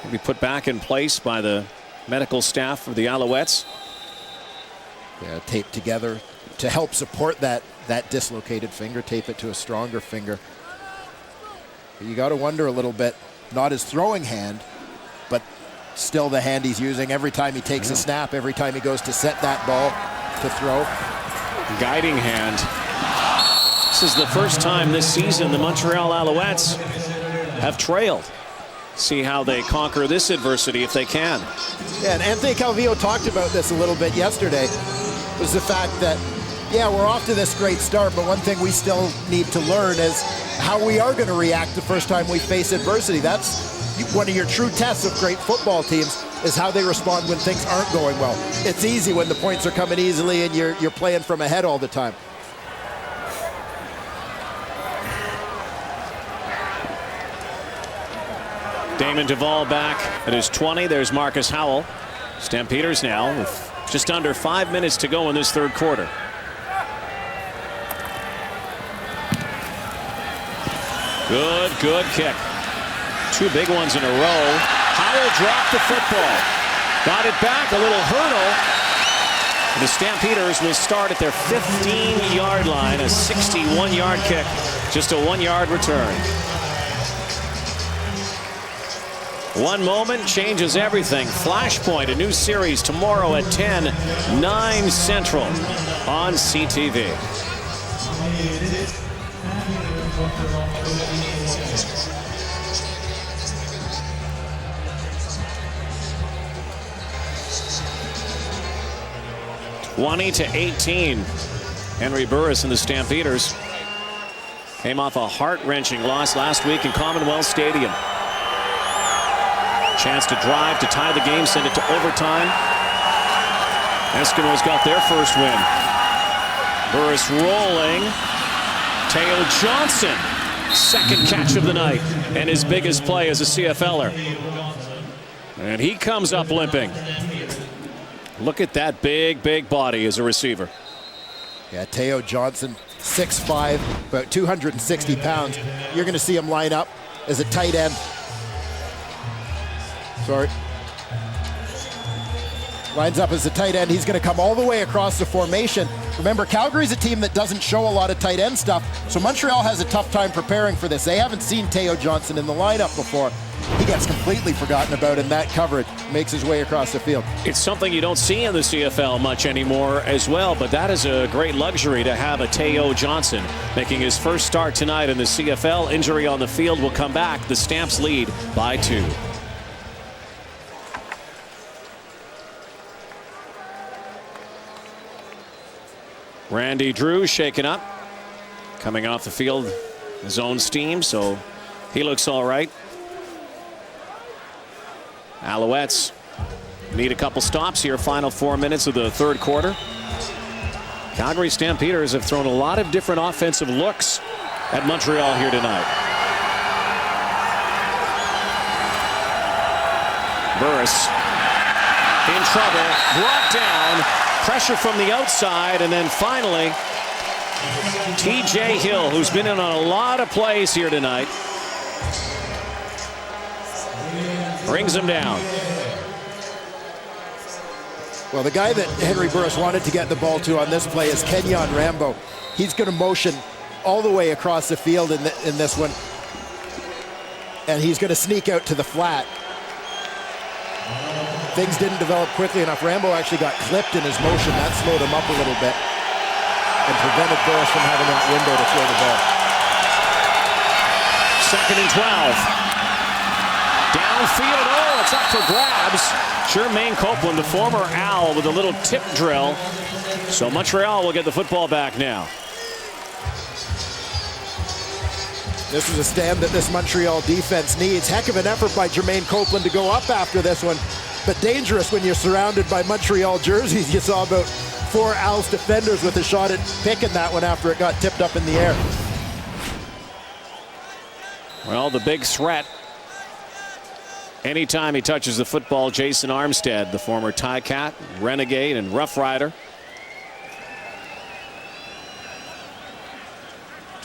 maybe put back in place by the medical staff of the Alouettes. Yeah, taped together to help support that dislocated finger. Tape it to a stronger finger. But you got to wonder a little bit, not his throwing hand, but still the hand he's using every time he takes a snap, every time he goes to set that ball to throw. Guiding hand. This is the first time this season the Montreal Alouettes have trailed. See how they conquer this adversity if they can. Yeah, and Anthony Calvillo talked about this a little bit yesterday, was the fact that, yeah, we're off to this great start, but one thing we still need to learn is how we are going to react the first time we face adversity. That's one of your true tests of great football teams, is how they respond when things aren't going well. It's easy when the points are coming easily and you're playing from ahead all the time. Damon Duvall back at his 20. There's Marcus Howell. Stampeders now with just under 5 minutes to go in this third quarter. Good kick. 2 big ones in a row. Howell dropped the football. Got it back, a little hurdle. The Stampeders will start at their 15-yard line, a 61-yard kick, just a 1-yard return. One moment changes everything. Flashpoint, a new series tomorrow at 10, 9 Central on CTV. (20-18). Henry Burris and the Stampeders came off a heart-wrenching loss last week in Commonwealth Stadium. Chance to drive to tie the game, send it to overtime. Eskimos got their first win. Burris rolling. Teo Johnson, second catch of the night, and his biggest play as a CFLer. And he comes up limping. Look at that big body as a receiver. Yeah, Teo Johnson, 6'5", about 260 pounds. You're going to see him line up as a tight end. Lines up as a tight end. He's going to come all the way across the formation. Remember, Calgary's a team that doesn't show a lot of tight end stuff, so Montreal has a tough time preparing for this. They haven't seen Teo Johnson in the lineup before. He gets completely forgotten about in that coverage. Makes his way across the field. It's something you don't see in the CFL much anymore as well, but that is a great luxury to have a Teo Johnson making his first start tonight in the CFL. Injury on the field will come back. The Stamps lead by 2. Randy Drew shaken up, coming off the field, his own steam, so he looks all right. Alouettes need a couple stops here, final 4 minutes of the third quarter. Calgary Stampeders have thrown a lot of different offensive looks at Montreal here tonight. Burris in trouble, brought down. Pressure from the outside, and then finally TJ Hill, who's been in on a lot of plays here tonight, brings him down. Well, the guy that Henry Burris wanted to get the ball to on this play is Kenyon Rambo. He's going to motion all the way across the field in this one, and he's going to sneak out to the flat. Things didn't develop quickly enough. Rambo actually got clipped in his motion. That slowed him up a little bit and prevented Burris from having that window to throw the ball. 2nd and 12. Downfield, oh, it's up for grabs. Jermaine Copeland, the former Owl, with a little tip drill. So Montreal will get the football back now. This is a stand that this Montreal defense needs. Heck of an effort by Jermaine Copeland to go up after this one. But dangerous when you're surrounded by Montreal jerseys. You saw about 4 Owls defenders with a shot at picking that one after it got tipped up in the air. Well, the big threat, anytime he touches the football, Jason Armstead, the former Ticat, Renegade, and Rough Rider.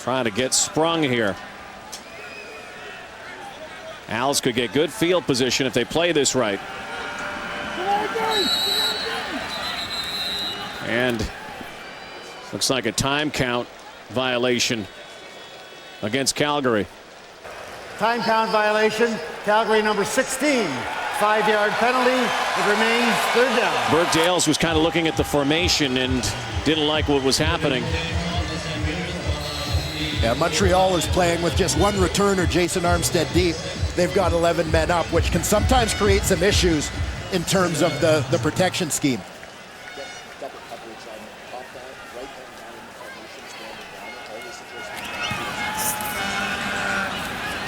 trying to get sprung here. Als could get good field position if they play this right. And looks like a time count violation against Calgary. Time count violation. Calgary number 16. 5-yard penalty. It remains third down. Burke Dales was kind of looking at the formation and didn't like what was happening. Yeah, Montreal is playing with just one returner, Jason Armstead deep. They've got 11 men up, which can sometimes create some issues in terms of the protection scheme.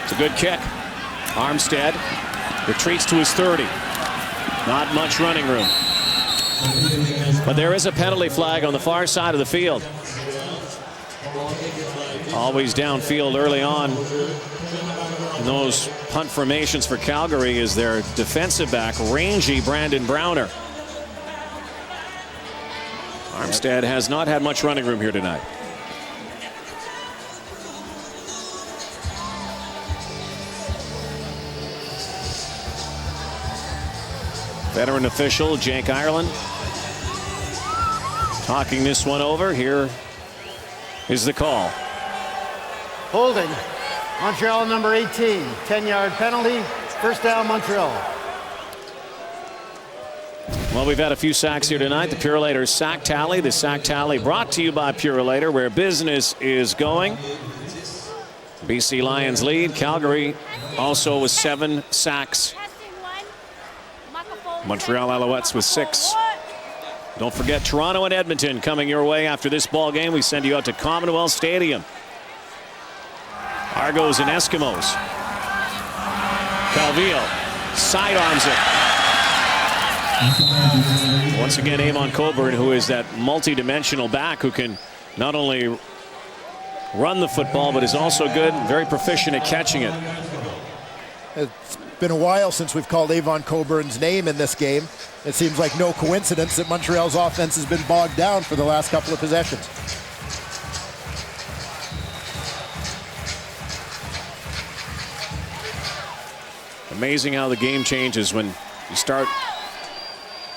It's a good kick. Armstead retreats to his 30. Not much running room. But there is a penalty flag on the far side of the field. Always downfield early on. And those punt formations for Calgary is their defensive back, rangy Brandon Browner. Armstead has not had much running room here tonight. Veteran official Jake Ireland talking this one over. Here is the call. Holding. Montreal number 18. 10-yard penalty. First down, Montreal. Well, we've had a few sacks here tonight. The Purolator sack tally. The sack tally brought to you by Purolator, where business is going. BC Lions lead. Calgary also with 7 sacks. Montreal Alouettes with 6. Don't forget Toronto and Edmonton coming your way after this ball game. We send you out to Commonwealth Stadium. Argos and Eskimos. Calvillo sidearms it. Once again, Avon Coburn, who is that multi-dimensional back who can not only run the football, but is also good, very proficient at catching it. It's been a while since we've called Avon Coburn's name in this game. It seems like no coincidence that Montreal's offense has been bogged down for the last couple of possessions. Amazing how the game changes when you start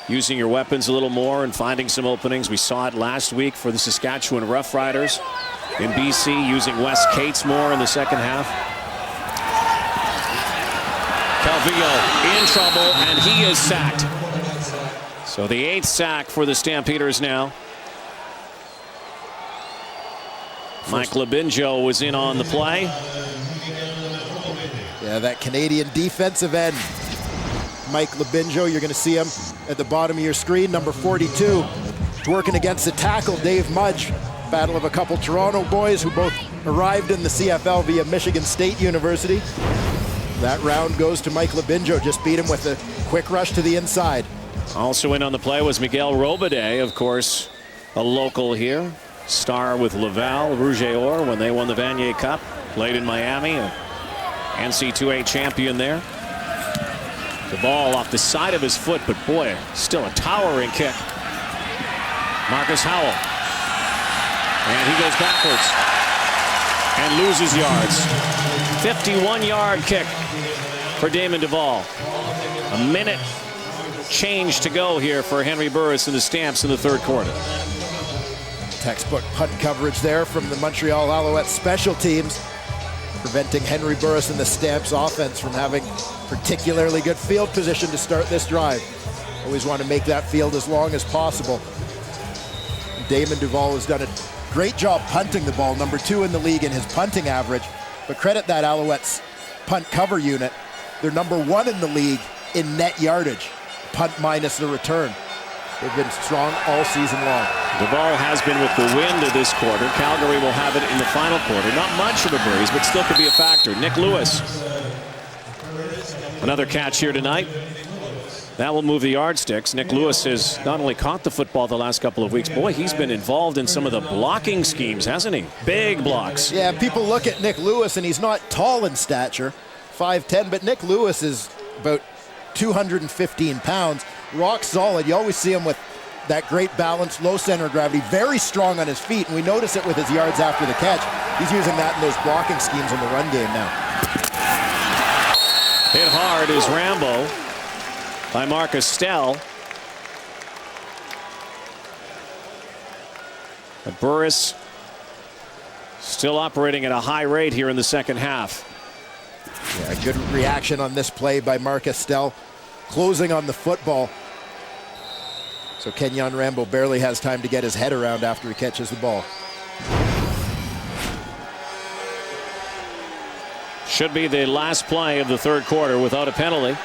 using your weapons a little more and finding some openings. We saw it last week for the Saskatchewan Roughriders in BC, using Wes Cates more in the second half. Calvillo in trouble, and he is sacked. So the 8th sack for the Stampeders now. Mike Labinjo was in on the play. Yeah, that Canadian defensive end, Mike Labinjo, you're going to see him at the bottom of your screen, number 42. Working against the tackle, Dave Mudge. Battle of a couple Toronto boys who both arrived in the CFL via Michigan State University. That round goes to Mike Labinjo. Just beat him with a quick rush to the inside. Also in on the play was Miguel Robidet, of course, a local here. Star with Laval, Rouge-et-Or when they won the Vanier Cup. Played in Miami, an NC2A champion there. The ball off the side of his foot, but boy, still a towering kick. Marcus Howell. And he goes backwards and loses yards. 51-yard kick for Damon Duvall. A minute change to go here for Henry Burris and the Stamps in the third quarter. Textbook punt coverage there from the Montreal Alouettes special teams, preventing Henry Burris and the Stamps offense from having particularly good field position to start this drive. Always want to make that field as long as possible. Damon Duvall has done a great job punting the ball, number 2 in the league in his punting average. But credit that Alouettes punt cover unit. They're number 1 in the league in net yardage, punt minus the return. They've been strong all season long. Duvall has been with the wind of this quarter. Calgary will have it in the final quarter. Not much of a breeze, but still could be a factor. Nick Lewis. Another catch here tonight. That will move the yardsticks. Nick Lewis has not only caught the football the last couple of weeks, boy, he's been involved in some of the blocking schemes, hasn't he? Big blocks. Yeah, people look at Nick Lewis, and he's not tall in stature, 5'10", but Nick Lewis is about 215 pounds. Rock solid. You always see him with that great balance, low center of gravity, very strong on his feet, and we notice it with his yards after the catch. He's using that in those blocking schemes in the run game now. Hit hard is Rambo by Marcus Stell. But Burris still operating at a high rate here in the second half. Yeah, good reaction on this play by Marcus Stell, closing on the football. So Kenyon Rambo barely has time to get his head around after he catches the ball. Should be the last play of the third quarter without a penalty.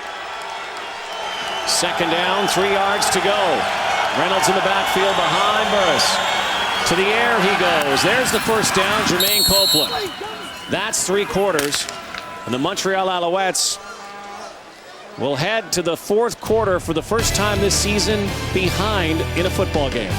Second down, 3 yards to go. Reynolds in the backfield behind Burris. To the air he goes. There's the first down, Jermaine Copeland. That's 3 quarters. And the Montreal Alouettes will head to the fourth quarter for the first time this season behind in a football game.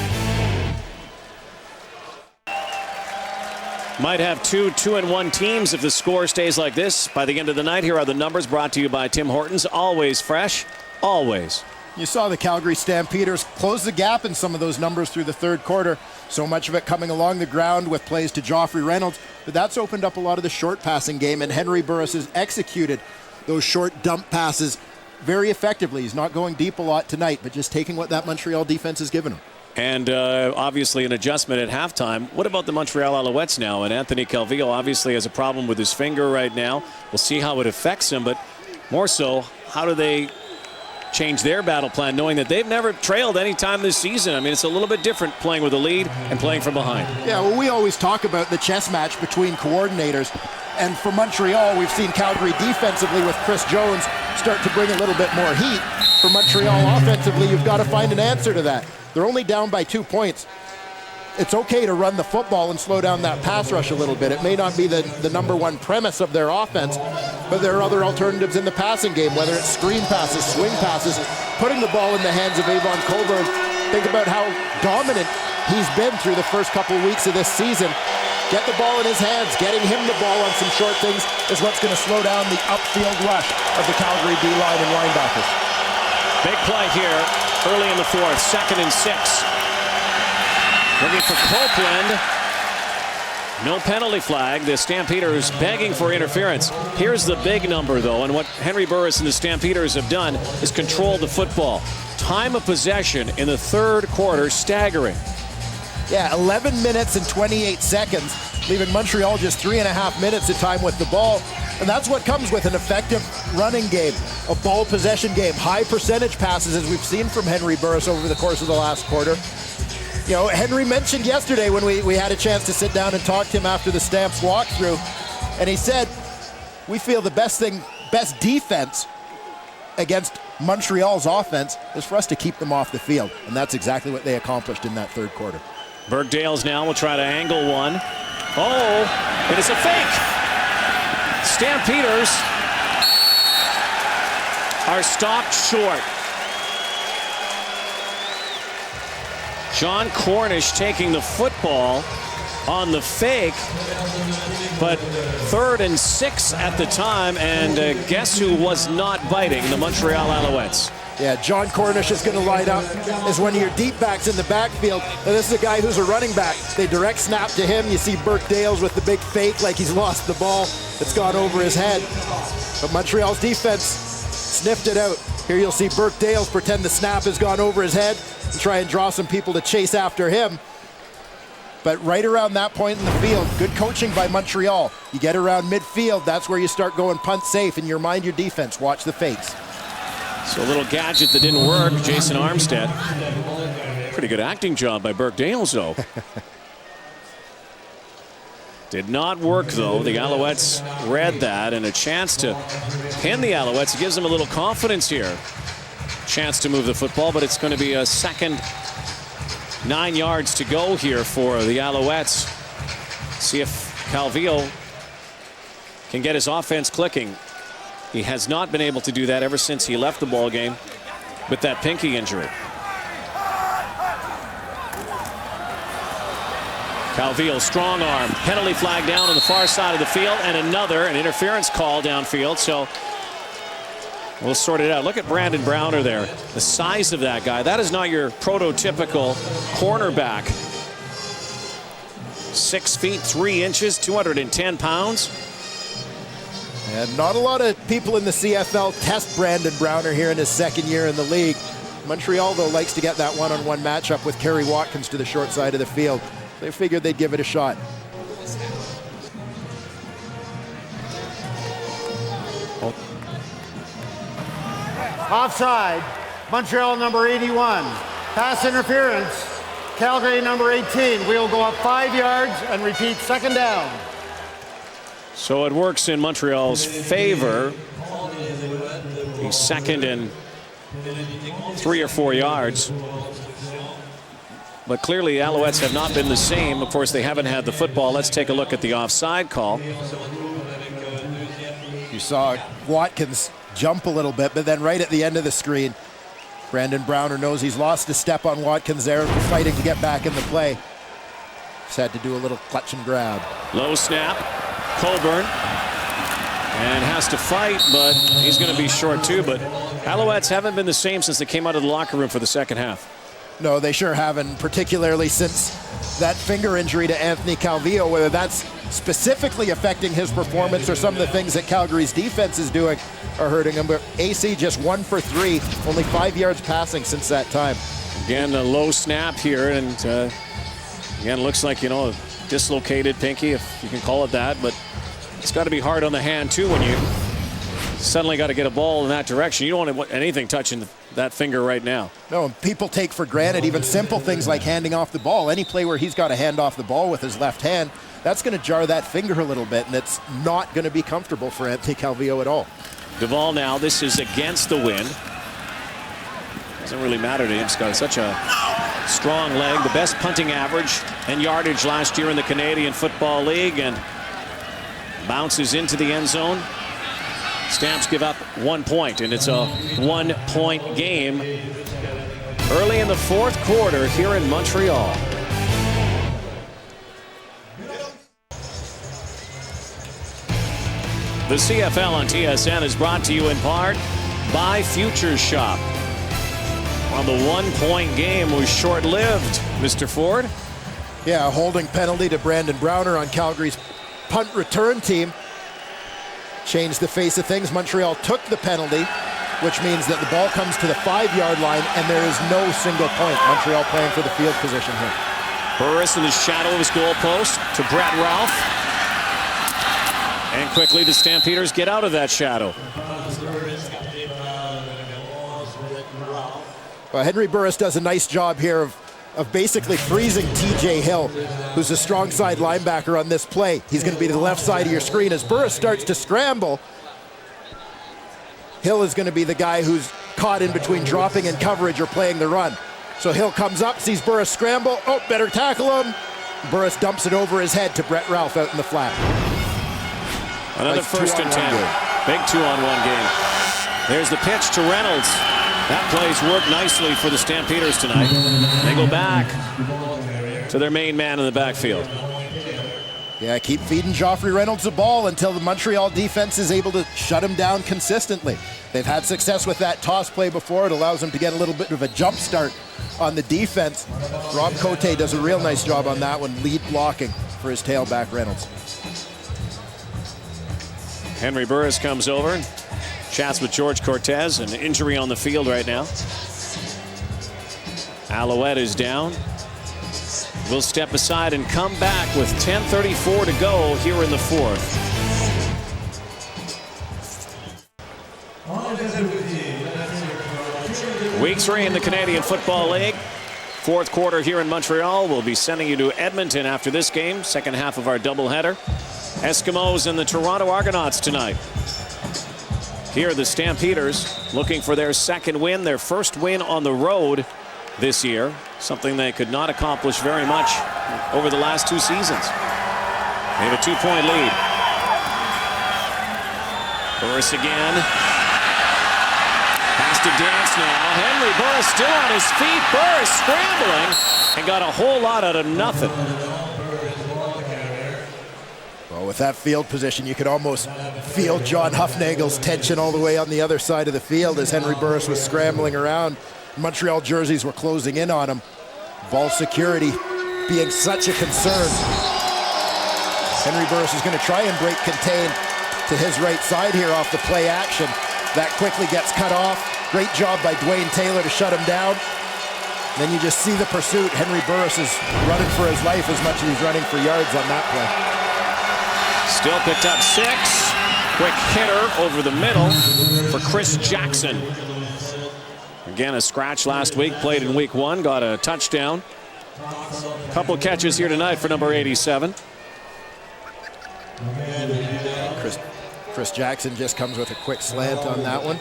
Might have 2-2-1 teams if the score stays like this by the end of the night. Here are the numbers brought to you by Tim Hortons. Always fresh, always. You saw the Calgary Stampeders close the gap in some of those numbers through the third quarter. So much of it coming along the ground with plays to Joffrey Reynolds. But that's opened up a lot of the short passing game, and Henry Burris has executed those short dump passes very effectively. He's not going deep a lot tonight, but just taking what that Montreal defense has given him. And obviously an adjustment at halftime. What about the Montreal Alouettes now? And Anthony Calvillo obviously has a problem with his finger right now. We'll see how it affects him, but more so, how do they change their battle plan, knowing that they've never trailed any time this season? I mean, it's a little bit different playing with a lead and playing from behind. Yeah, well, we always talk about the chess match between coordinators. And for Montreal, we've seen Calgary defensively with Chris Jones start to bring a little bit more heat. For Montreal offensively, you've got to find an answer to that. They're only down by 2 points. It's okay to run the football and slow down that pass rush a little bit. It may not be the number one premise of their offense, but there are other alternatives in the passing game, whether it's screen passes, swing passes, putting the ball in the hands of Avon Coburn. Think about how dominant he's been through the first couple weeks of this season. Get the ball in his hands. Getting him the ball on some short things is what's going to slow down the upfield rush of the Calgary D-line and linebackers. Big play here early in the fourth, 2nd and 6. Looking for Copeland. No penalty flag. The Stampeders begging for interference. Here's the big number, though, and what Henry Burris and the Stampeders have done is control the football. Time of possession in the third quarter, staggering. Yeah, 11 minutes and 28 seconds, leaving Montreal just 3.5 minutes of time with the ball. And that's what comes with an effective running game, a ball possession game, high percentage passes, as we've seen from Henry Burris over the course of the last quarter. You know, Henry mentioned yesterday when we had a chance to sit down and talk to him after the Stamps walkthrough, and he said, we feel the best defense against Montreal's offense is for us to keep them off the field. And that's exactly what they accomplished in that third quarter. Bergdales now will try to angle one. Oh, it is a fake. Stampeders are stopped short. John Cornish taking the football on the fake, but 3rd and 6 at the time, and guess who was not biting? The Montreal Alouettes. Yeah, John Cornish is going to line up as one of your deep backs in the backfield. And this is a guy who's a running back. They direct snap to him. You see Burke Dales with the big fake like he's lost the ball. It's gone over his head. But Montreal's defense sniffed it out. Here you'll see Burke Dales pretend the snap has gone over his head and try and draw some people to chase after him. But right around that point in the field, good coaching by Montreal. You get around midfield, that's where you start going punt safe, and you mind your defense. Watch the fakes. So a little gadget that didn't work, Jason Armstead. Pretty good acting job by Burke Dales, though. Did not work, though. The Alouettes read that, and a chance to pin the Alouettes. It gives them a little confidence here. Chance to move the football, but it's going to be a second 9 yards to go here for the Alouettes. See if Calvillo can get his offense clicking. He has not been able to do that ever since he left the ball game with that pinky injury. Calvillo, strong arm, penalty flag down on the far side of the field, and an interference call downfield. So We'll sort it out. Look at Brandon Browner there. The size of that guy. That is not your prototypical cornerback. 6 feet 3 inches, 210 pounds. And not a lot of people in the CFL test Brandon Browner here in his second year in the league. Montreal, though, likes to get that one-on-one matchup with Kerry Watkins to the short side of the field. They figured they'd give it a shot. Offside, Montreal number 81. Pass interference, Calgary number 18. We'll go up 5 yards and repeat second down. So it works in Montreal's favor. He's second and 3 or 4 yards. But clearly the Alouettes have not been the same. Of course, they haven't had the football. Let's take a look at the offside call. You saw Watkins jump a little bit, but then right at the end of the screen, Brandon Browner knows he's lost a step on Watkins there and fighting to get back in the play. Just had to do a little clutch and grab. Low snap, Coburn, and has to fight, but he's going to be short too. But Alouettes haven't been the same since they came out of the locker room for the second half. No, they sure haven't, particularly since that finger injury to Anthony Calvillo. Whether that's specifically affecting his performance or some of the things that Calgary's defense is doing are hurting him. But AC just 1 for 3, only 5 yards passing since that time. Again, a low snap here, and again, looks like, you know, a dislocated pinky, if you can call it that. But it's got to be hard on the hand too when you suddenly got to get a ball in that direction. You don't want anything touching that finger right now. No, and people take for granted even simple things like handing off the ball. Any play where he's got to hand off the ball with his left hand, that's going to jar that finger a little bit, and it's not going to be comfortable for Anthony Calvillo at all. Duvall now, this is against the wind. Doesn't really matter to him. He's got such a strong leg. The best punting average and yardage last year in the Canadian Football League, and bounces into the end zone. Stamps give up 1 point, and it's a 1-point game early in the fourth quarter here in Montreal. The CFL on TSN is brought to you in part by Futures Shop. Well, the 1-point game was short-lived, Mr. Ford. Yeah, a holding penalty to Brandon Browner on Calgary's punt return team changed the face of things. Montreal took the penalty, which means that the ball comes to the 5-yard line, and there is no single point. Montreal playing for the field position here. Burris in the shadow of his goalpost to Brett Ralph. And quickly the Stampeders get out of that shadow. Well, Henry Burris does a nice job here of basically freezing TJ Hill, who's a strong side linebacker on this play. He's going to be to the left side of your screen. As Burris starts to scramble, Hill is going to be the guy who's caught in between dropping and coverage or playing the run. So Hill comes up, sees Burris scramble. Oh, better tackle him. Burris dumps it over his head to Brett Ralph out in the flat. Another nice first and 10. Big 2-on-1 game. There's the pitch to Reynolds. That play's worked nicely for the Stampeders tonight. They go back to their main man in the backfield. Yeah, keep feeding Joffrey Reynolds the ball until the Montreal defense is able to shut him down consistently. They've had success with that toss play before. It allows them to get a little bit of a jump start on the defense. Rob Cote does a real nice job on that one, lead blocking for his tailback Reynolds. Henry Burris comes over and chats with George Cortez. An injury on the field right now. Alouette is down. We'll step aside and come back with 10:34 to go here in the fourth. Week 3 in the Canadian Football League. Fourth quarter here in Montreal. We'll be sending you to Edmonton after this game. Second half of our doubleheader. Eskimos and the Toronto Argonauts tonight. Here the Stampeders looking for their second win, their first win on the road this year, something they could not accomplish very much over the last 2 seasons. They have a 2-point lead. Burris again. Has to dance now. Henry Burris still on his feet. Burris scrambling and got a whole lot out of nothing. Well, Well, with that field position, you could almost feel John Hufnagel's tension all the way on the other side of the field as Henry Burris was scrambling around. Montreal jerseys were closing in on him. Ball security being such a concern. Henry Burris is going to try and break contain to his right side here off the play action. That quickly gets cut off. Great job by Dwayne Taylor to shut him down. Then you just see the pursuit. Henry Burris is running for his life as much as he's running for yards on that play. Still picked up 6. Quick hitter over the middle for Chris Jackson. Again, a scratch last week, played in week 1, got a touchdown. Couple catches here tonight for number 87. Chris Jackson just comes with a quick slant on that one.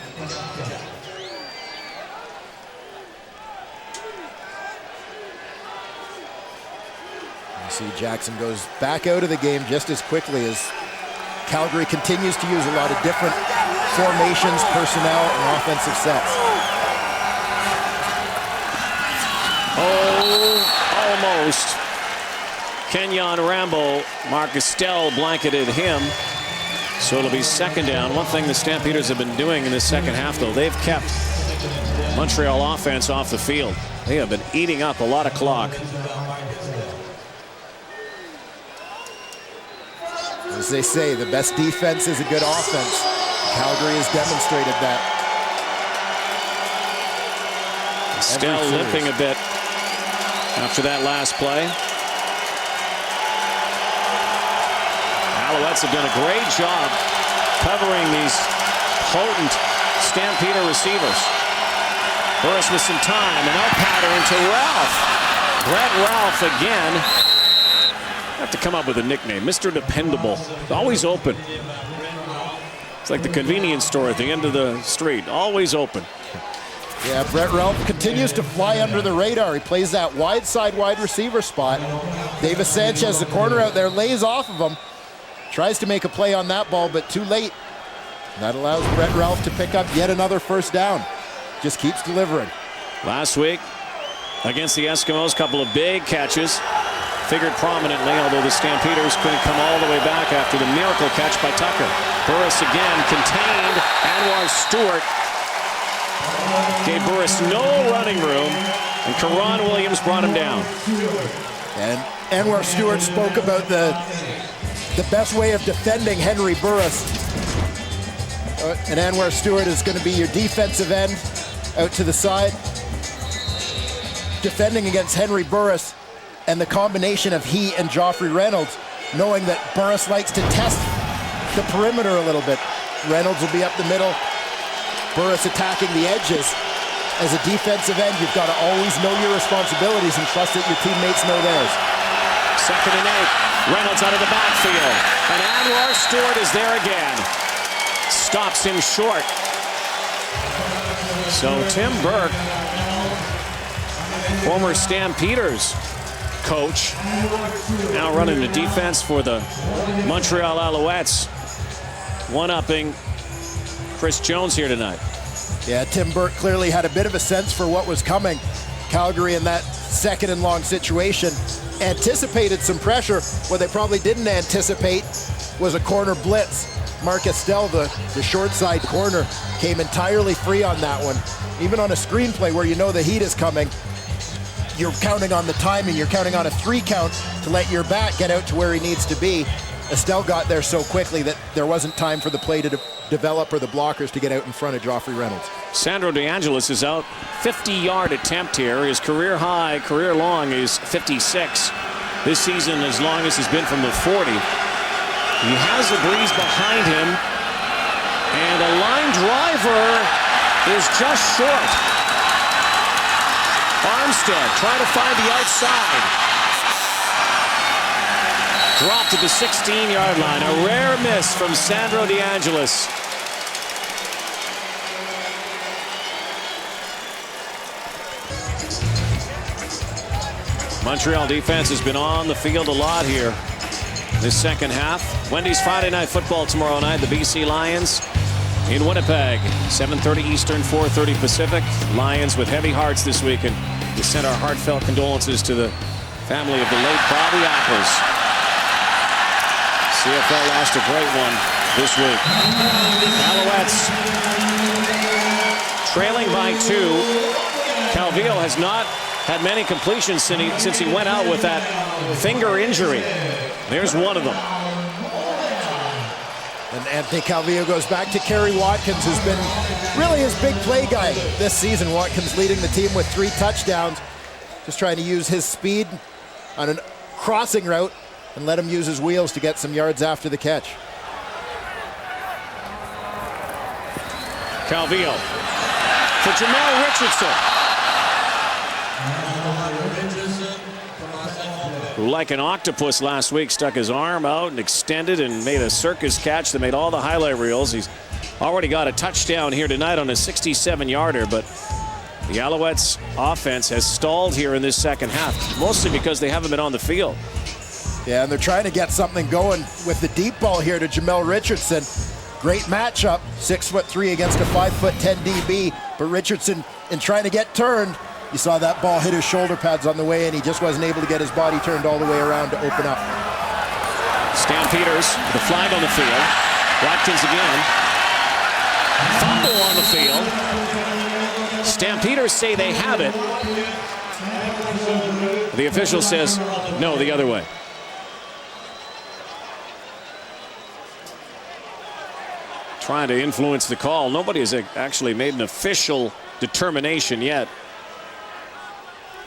You see Jackson goes back out of the game just as quickly as Calgary continues to use a lot of different formations, personnel, and offensive sets. Oh, almost. Kenyon Rambo, Marcus Stell blanketed him. So it'll be second down. One thing the Stampeders have been doing in this second half, though, they've kept Montreal offense off the field. They have been eating up a lot of clock. As they say, the best defense is a good offense. Calgary has demonstrated that. Stell limping a bit after that last play. Alouettes have done a great job covering these potent Stampeder receivers. Burris with some time, and out pattern to Ralph. Brett Ralph again. I have to come up with a nickname. Mr. Dependable. Always open. It's like the convenience store at the end of the street. Always open. Yeah, Brett Ralph continues to fly under the radar. He plays that wide side wide receiver spot. Davis Sanchez, the corner out there, lays off of him. Tries to make a play on that ball, but too late. That allows Brett Ralph to pick up yet another first down. Just keeps delivering. Last week, against the Eskimos, a couple of big catches. Figured prominently, although the Stampeders couldn't come all the way back after the miracle catch by Tucker. Burris again contained. Anwar Stewart gave Burris no running room, and Karan Williams brought him down. And Anwar Stewart spoke about the best way of defending Henry Burris. And Anwar Stewart is going to be your defensive end out to the side. Defending against Henry Burris, and the combination of he and Joffrey Reynolds, knowing that Burris likes to test the perimeter a little bit. Reynolds will be up the middle. Burris attacking the edges. As a defensive end, you've got to always know your responsibilities and trust that your teammates know theirs. 2nd and 8. Reynolds out of the backfield. And Anwar Stewart is there again. Stops him short. So Tim Burke, former Stampeders coach, now running the defense for the Montreal Alouettes. One-upping Chris Jones here tonight. Yeah, Tim Burke clearly had a bit of a sense for what was coming. Calgary in that 2nd and long situation anticipated some pressure. What they probably didn't anticipate was a corner blitz. Marcus Stell, the short side corner, came entirely free on that one. Even on a screenplay where you know the heat is coming, you're counting on the timing. You're counting on a 3 count to let your back get out to where he needs to be. Estelle got there so quickly that there wasn't time for the play to develop or the blockers to get out in front of Joffrey Reynolds. Sandro DeAngelis is out. 50-yard attempt here. His career high, career long is 56. This season, as long as he's been from the 40. He has a breeze behind him. And a line driver is just short. Armstead trying to find the outside. Dropped at the 16-yard line. A rare miss from Sandro DeAngelis. Montreal defense has been on the field a lot here this second half. Wendy's Friday Night Football tomorrow night. The BC Lions in Winnipeg. 7:30 Eastern, 4:30 Pacific. Lions with heavy hearts this week, and we send our heartfelt condolences to the family of the late Bobby Apples. CFL lost a great one this week. Alouettes trailing by 2. Calvillo has not had many completions since he went out with that finger injury. There's one of them. And Anthony Calvillo goes back to Kerry Watkins, who's been really his big play guy this season. Watkins leading the team with 3 touchdowns. Just trying to use his speed on a crossing route and let him use his wheels to get some yards after the catch. Calvillo for Jamel Richardson, who, like an octopus last week, stuck his arm out and extended and made a circus catch that made all the highlight reels. He's already got a touchdown here tonight on a 67-yarder, but the Alouettes offense has stalled here in this second half, mostly because they haven't been on the field. Yeah, and they're trying to get something going with the deep ball here to Jamel Richardson. Great matchup, 6'3" against a 5'10" DB, but Richardson, in trying to get turned, you saw that ball hit his shoulder pads on the way, and he just wasn't able to get his body turned all the way around to open up. Stampeders, the flag on the field. Watkins again. Fumble on the field. Stampeders say they have it. The official says no, the other way. Trying to influence the call. Nobody has actually made an official determination yet.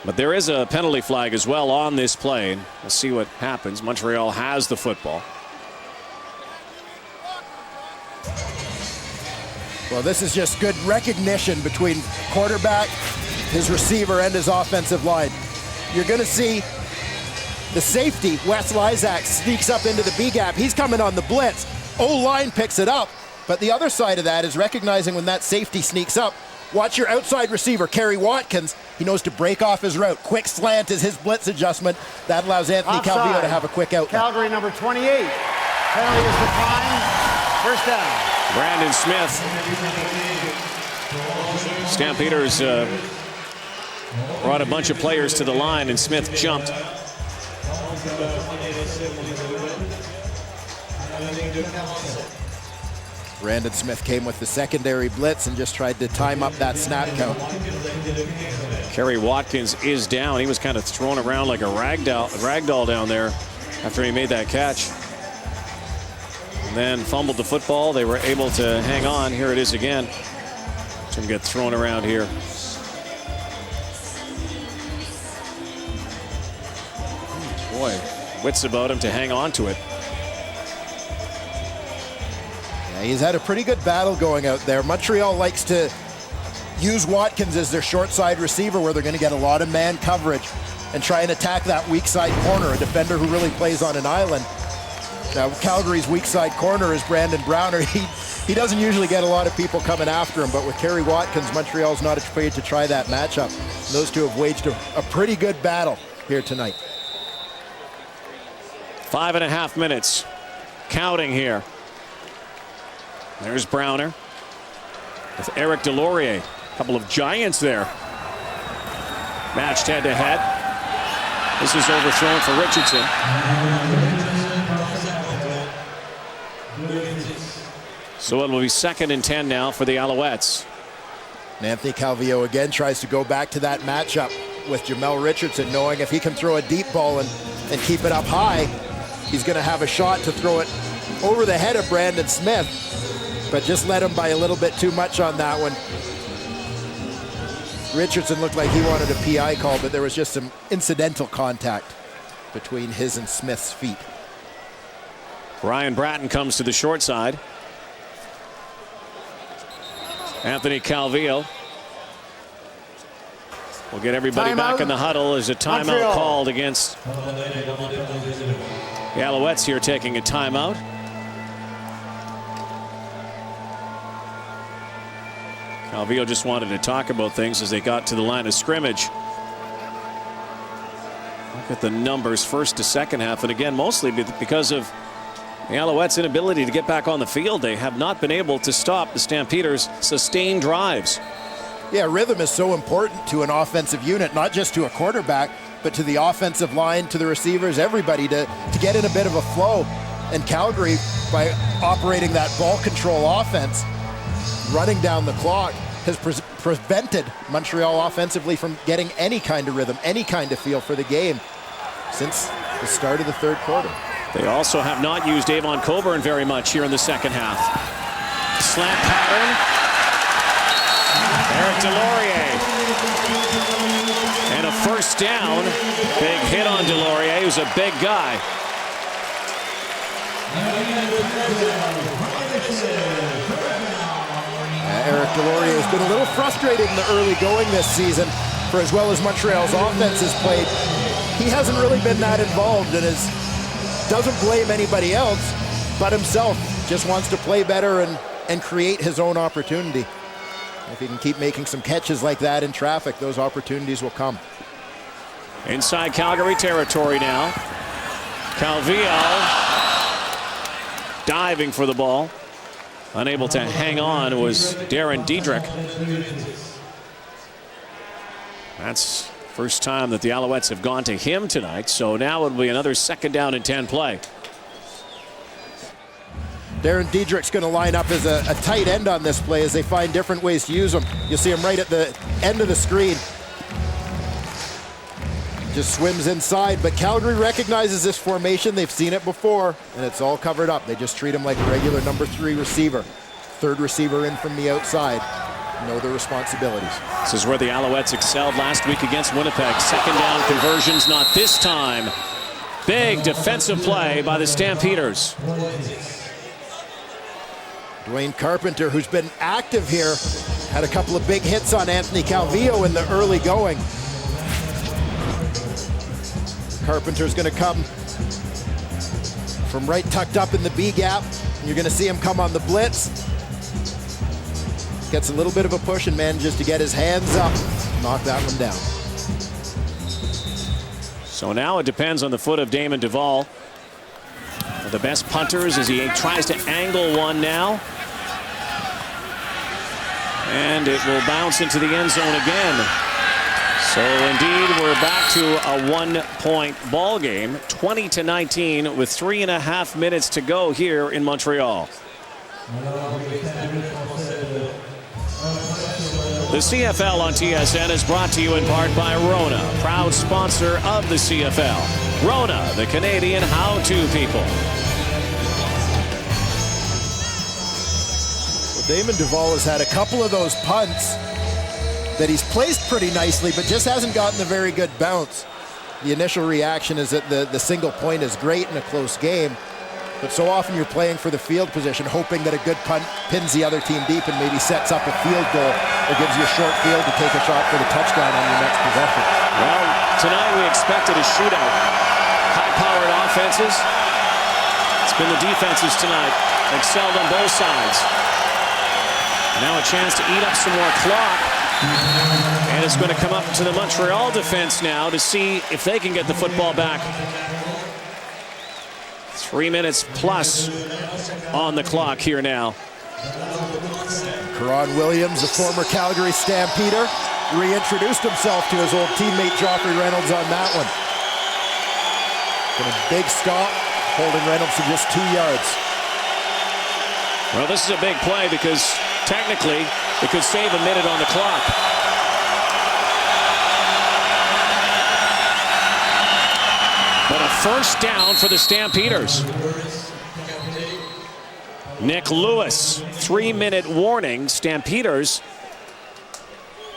But there is a penalty flag as well on this play. We'll see what happens. Montreal has the football. Well, this is just good recognition between quarterback, his receiver, and his offensive line. You're going to see the safety, Wes Lysak, sneaks up into the B gap. He's coming on the blitz. O-line picks it up. But the other side of that is recognizing when that safety sneaks up. Watch your outside receiver, Kerry Watkins. He knows to break off his route. Quick slant is his blitz adjustment. That allows Anthony Calvillo to have a quick out. Calgary number 28. Penalty is declined. First down. Brandon Smith. Stampeders brought a bunch of players to the line, and Smith jumped. Brandon Smith came with the secondary blitz and just tried to time up that snap count. Kerry Watkins is down. He was kind of thrown around like a ragdoll down there after he made that catch. And then fumbled the football. They were able to hang on. Here it is again. It's going to get thrown around here. Boy, wits about him to hang on to it. He's had a pretty good battle going out there. Montreal likes to use Watkins as their short side receiver where they're going to get a lot of man coverage and try and attack that weak side corner, a defender who really plays on an island. Now, Calgary's weak side corner is Brandon Browner. He doesn't usually get a lot of people coming after him, but with Kerry Watkins, Montreal's not afraid to try that matchup. And those two have waged a pretty good battle here tonight. 5.5 minutes. Counting here. There's Browner with Eric Delorier. A couple of giants there. Matched head to head. This is overthrown for Richardson. So it will be 2nd and 10 now for the Alouettes. And Anthony Calvillo again tries to go back to that matchup with Jamel Richardson, knowing if he can throw a deep ball and keep it up high, he's going to have a shot to throw it over the head of Brandon Smith. But just led him by a little bit too much on that one. Richardson looked like he wanted a PI call, but there was just some incidental contact between his and Smith's feet. Ryan Bratton comes to the short side. Anthony Calvillo will get everybody back in the huddle as a timeout Montreal called against the Alouettes here, taking a timeout. Calvillo just wanted to talk about things as they got to the line of scrimmage. Look at the numbers first to second half, and again mostly because of the Alouettes' inability to get back on the field. They have not been able to stop the Stampeders' sustained drives. Yeah, rhythm is so important to an offensive unit, not just to a quarterback, but to the offensive line, to the receivers, everybody to get in a bit of a flow. And Calgary, by operating that ball control offense, running down the clock, has prevented Montreal offensively from getting any kind of rhythm, any kind of feel for the game since the start of the third quarter. They also have not used Avon Coburn very much here in the second half. Slant pattern. Eric Delorier. And a first down. Big hit on Delorier, who's a big guy. Eric Delorier has been a little frustrated in the early going this season. For as well as Montreal's offense has played, he hasn't really been that involved and doesn't blame anybody else but himself. Just wants to play better and create his own opportunity. If he can keep making some catches like that in traffic, those opportunities will come. Inside Calgary territory now. Calvillo diving for the ball. Unable to hang on was Darren Diedrich. That's first time that the Alouettes have gone to him tonight, so now it'll be another 2nd down and 10 play. Darren Diedrich's going to line up as a tight end on this play as they find different ways to use him. You'll see him right at the end of the screen. Just swims inside, but Calgary recognizes this formation. They've seen it before, and it's all covered up. They just treat him like a regular number 3 receiver. Third receiver in from the outside. Know their responsibilities. This is where the Alouettes excelled last week against Winnipeg. 2nd down conversions, not this time. Big defensive play by the Stampeders. Dwayne Carpenter, who's been active here, had a couple of big hits on Anthony Calvillo in the early going. Carpenter's going to come from right tucked up in the B gap. You're going to see him come on the blitz. Gets a little bit of a push and manages to get his hands up, knock that one down. So now it depends on the foot of Damon Duvall. The best punters as he tries to angle one now. And it will bounce into the end zone again. So indeed, we're back to a 1-point ball game, 20-19 with 3.5 minutes to go here in Montreal. The CFL on TSN is brought to you in part by Rona, proud sponsor of the CFL. Rona, the Canadian how-to people. Well, Damon Duvall has had a couple of those punts that he's placed pretty nicely, but just hasn't gotten a very good bounce. The initial reaction is that the single point is great in a close game, but so often you're playing for the field position, hoping that a good punt pins the other team deep and maybe sets up a field goal or gives you a short field to take a shot for the touchdown on your next possession. Well, tonight we expected a shootout. High-powered offenses. It's been the defenses tonight. Excelled on both sides. Now a chance to eat up some more clock. And it's going to come up to the Montreal defense now to see if they can get the football back. 3 minutes plus on the clock here now. Karan Williams, the former Calgary Stampeder, reintroduced himself to his old teammate Joffrey Reynolds on that one. And a big stop, holding Reynolds to just 2 yards. Well, this is a big play because technically it could save a minute on the clock. But a first down for the Stampeders. Nick Lewis, 3-minute warning. Stampeders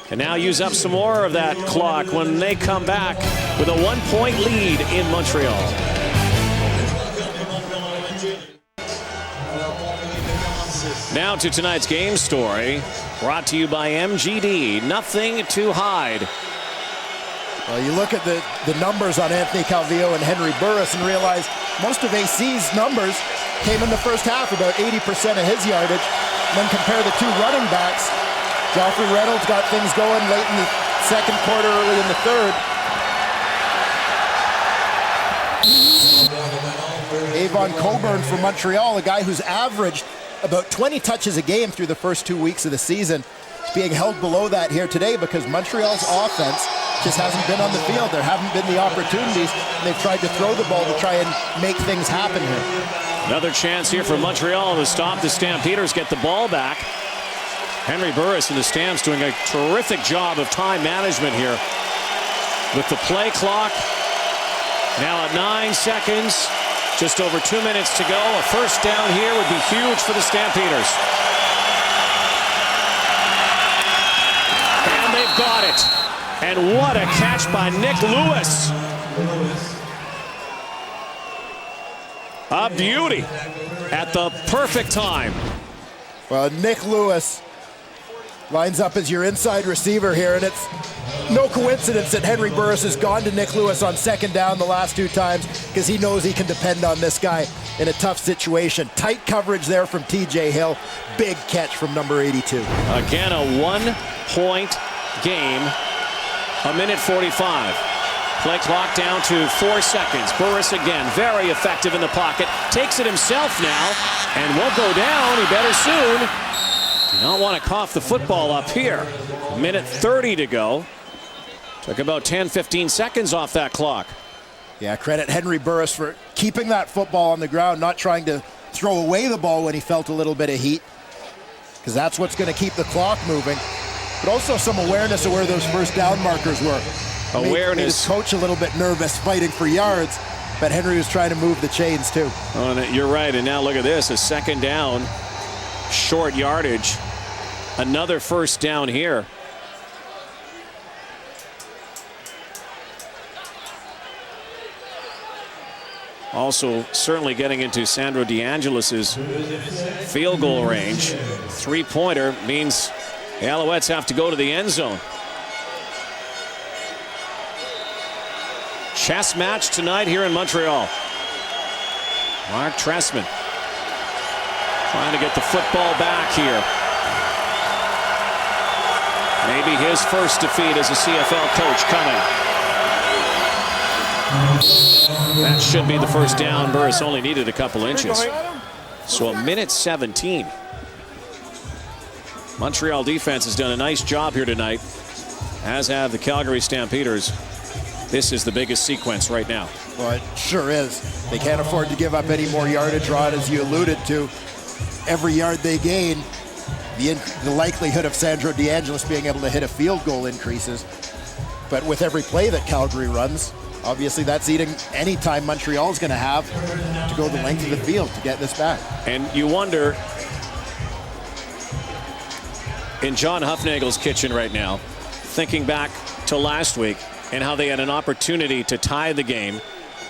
can now use up some more of that clock when they come back with a 1-point lead in Montreal. Now to tonight's game story, brought to you by MGD. Nothing to hide. Well, you look at the numbers on Anthony Calvillo and Henry Burris and realize most of AC's numbers came in the first half, about 80% of his yardage. And then compare the two running backs. Joffrey Reynolds got things going late in the second quarter, early in the third. Avon Coburn from Montreal, a guy who's averaged about 20 touches a game through the first 2 weeks of the season, is being held below that here today because Montreal's offense just hasn't been on the field. There haven't been the opportunities, and they've tried to throw the ball to try and make things happen here. Another chance here for Montreal to stop the Stampeders, get the ball back. Henry Burris and the Stamps doing a terrific job of time management here. With the play clock now at 9 seconds, just over 2 minutes to go. A first down here would be huge for the Stampeders. And they've got it. And what a catch by Nick Lewis. A beauty at the perfect time. Well, Nick Lewis lines up as your inside receiver here, and it's no coincidence that Henry Burris has gone to Nick Lewis on second down the last 2 times, because he knows he can depend on this guy in a tough situation. Tight coverage there from TJ Hill. Big catch from number 82. Again, a 1-point game. A minute 45. Play clock down to 4 seconds. Burris again, very effective in the pocket. Takes it himself now and won't go down. He better soon. Do not want to cough the football up here. Minute 30 to go. Took about 10-15 seconds off that clock. Yeah, credit Henry Burris for keeping that football on the ground, not trying to throw away the ball when he felt a little bit of heat, because that's what's going to keep the clock moving. But also some awareness of where those first down markers were. Awareness. Made his coach a little bit nervous fighting for yards, but Henry was trying to move the chains too. Oh, you're right, and now look at this, a second down, short yardage. Another first down here. Also certainly getting into Sandro DeAngelis's field goal range. 3-pointer means the Alouettes have to go to the end zone. Chess match tonight here in Montreal. Mark Trestman trying to get the football back here. Maybe his first defeat as a CFL coach coming. That should be the first down. Burris only needed a couple inches. So a minute 17. Montreal defense has done a nice job here tonight, as have the Calgary Stampeders. This is the biggest sequence right now. Well, it sure is. They can't afford to give up any more yardage, Rod, as you alluded to. Every yard they gain, the likelihood of Sandro DeAngelis being able to hit a field goal increases. But with every play that Calgary runs, obviously that's eating any time Montreal is going to have to go the length of the field to get this back. And you wonder, in John Huffnagel's kitchen right now, thinking back to last week and how they had an opportunity to tie the game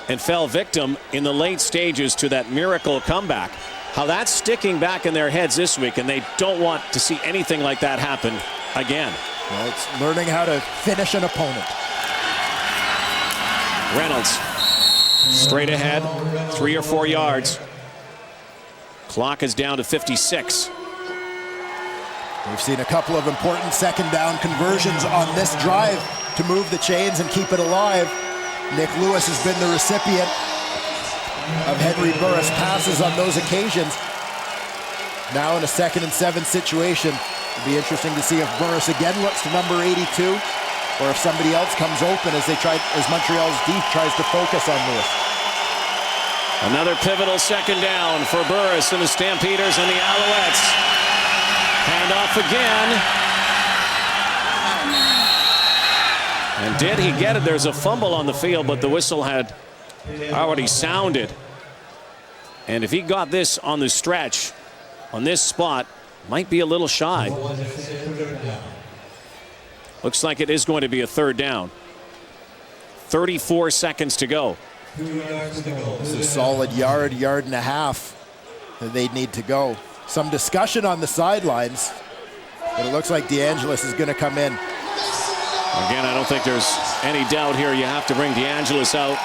and fell victim in the late stages to that miracle comeback. How that's sticking back in their heads this week, and they don't want to see anything like that happen again. Well, it's learning how to finish an opponent. Reynolds straight ahead, 3 or 4 yards. Clock is down to 56. We've seen a couple of important second down conversions on this drive to move the chains and keep it alive. Nick Lewis has been the recipient of Henry Burris passes on those occasions. Now in a 2nd and 7 situation, it'll be interesting to see if Burris again looks to number 82, or if somebody else comes open as Montreal's deep tries to focus on Lewis. Another pivotal second down for Burris and the Stampeders and the Alouettes. Handoff again. And did he get it? There's a fumble on the field, but the whistle had already sounded. And if he got this on the stretch, on this spot, might be a little shy. Looks like it is going to be a 3rd down. 34 seconds to go. This is a solid yard and a half that they'd need to go. Some discussion on the sidelines, but it looks like DeAngelis is going to come in. Again, I don't think there's any doubt here. You have to bring DeAngelis out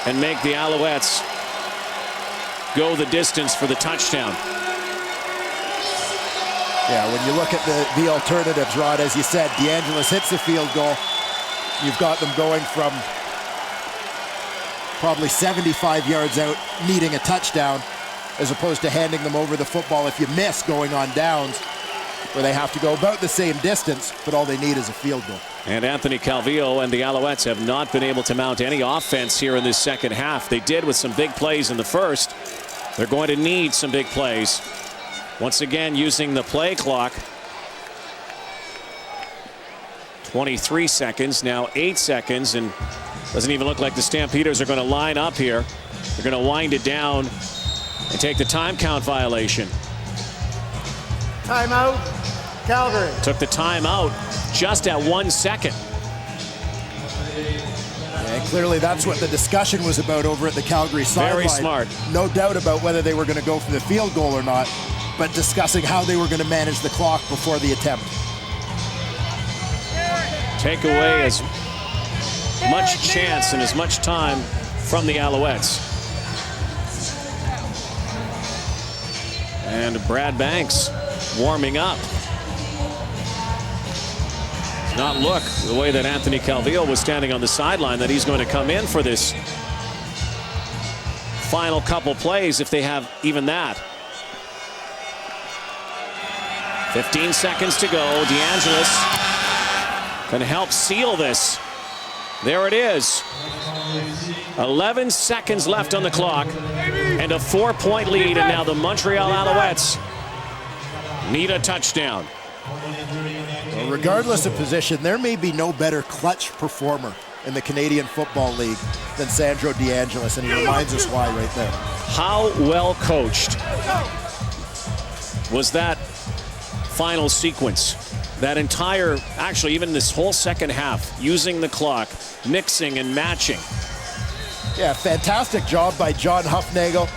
and make the Alouettes go the distance for the touchdown. Yeah, when you look at the alternatives, Rod, as you said, DeAngelis hits the field goal. You've got them going from probably 75 yards out, needing a touchdown, as opposed to handing them over the football if you miss going on downs, where they have to go about the same distance, but all they need is a field goal. And Anthony Calvillo and the Alouettes have not been able to mount any offense here in this second half. They did with some big plays in the first. They're going to need some big plays. Once again, using the play clock. 23 seconds, now 8 seconds, and doesn't even look like the Stampeders are going to line up here. They're going to wind it down and take the time count violation. Timeout, Calgary. Took the timeout just at 1 second. And clearly that's what the discussion was about over at the Calgary sideline. Very smart. No doubt about whether they were going to go for the field goal or not, but discussing how they were going to manage the clock before the attempt. Take away as much chance and as much time from the Alouettes. And Brad Banks warming up. Not look the way that Anthony Calvillo was standing on the sideline that he's going to come in for this final couple plays if they have even that. 15 seconds to go. DeAngelis can help seal this. There it is. 11 seconds left on the clock and a 4-point lead, and now the Montreal Alouettes need a touchdown. Well, regardless of position, there may be no better clutch performer in the Canadian Football League than Sandro DeAngelis, and he reminds us why right there. How well coached was that final sequence? That entire, actually even this whole second half, using the clock, mixing and matching. Yeah, fantastic job by John Hufnagel.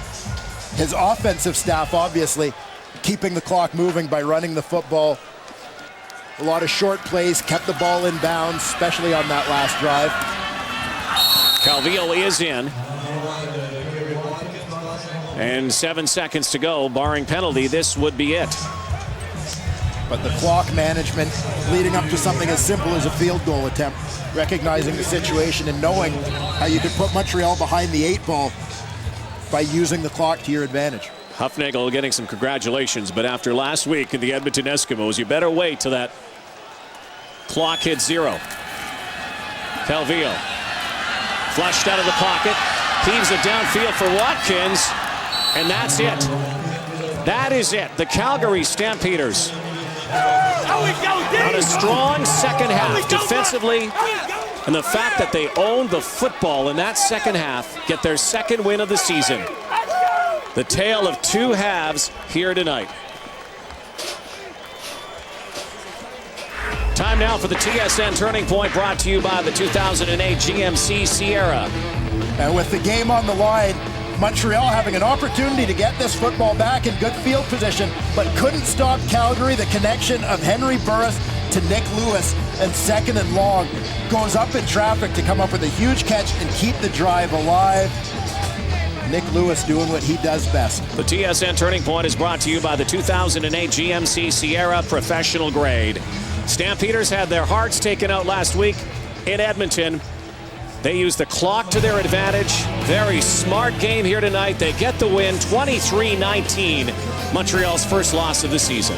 His offensive staff, obviously, keeping the clock moving by running the football. A lot of short plays, kept the ball in bounds, especially on that last drive. Calvillo is in. And 7 seconds to go, barring penalty, this would be it. But the clock management leading up to something as simple as a field goal attempt, recognizing the situation and knowing how you could put Montreal behind the 8 ball by using the clock to your advantage. Hufnagel getting some congratulations, but after last week in the Edmonton Eskimos, you better wait till that clock hits 0. Calvillo flushed out of the pocket, heaves it downfield for Watkins, and that's it. That is it. The Calgary Stampeders on a strong second half defensively, and the fact that they owned the football in that second half get their second win of the season. The tale of two halves here tonight. Time now for the TSN Turning Point, brought to you by the 2008 GMC Sierra. And with the game on the line, Montreal having an opportunity to get this football back in good field position, but couldn't stop Calgary. The connection of Henry Burris to Nick Lewis, and 2nd and long, goes up in traffic to come up with a huge catch and keep the drive alive. Nick Lewis doing what he does best. The TSN Turning Point is brought to you by the 2008 GMC Sierra Professional Grade. Stampeders had their hearts taken out last week in Edmonton. They used the clock to their advantage. Very smart game here tonight. They get the win, 23-19. Montreal's first loss of the season.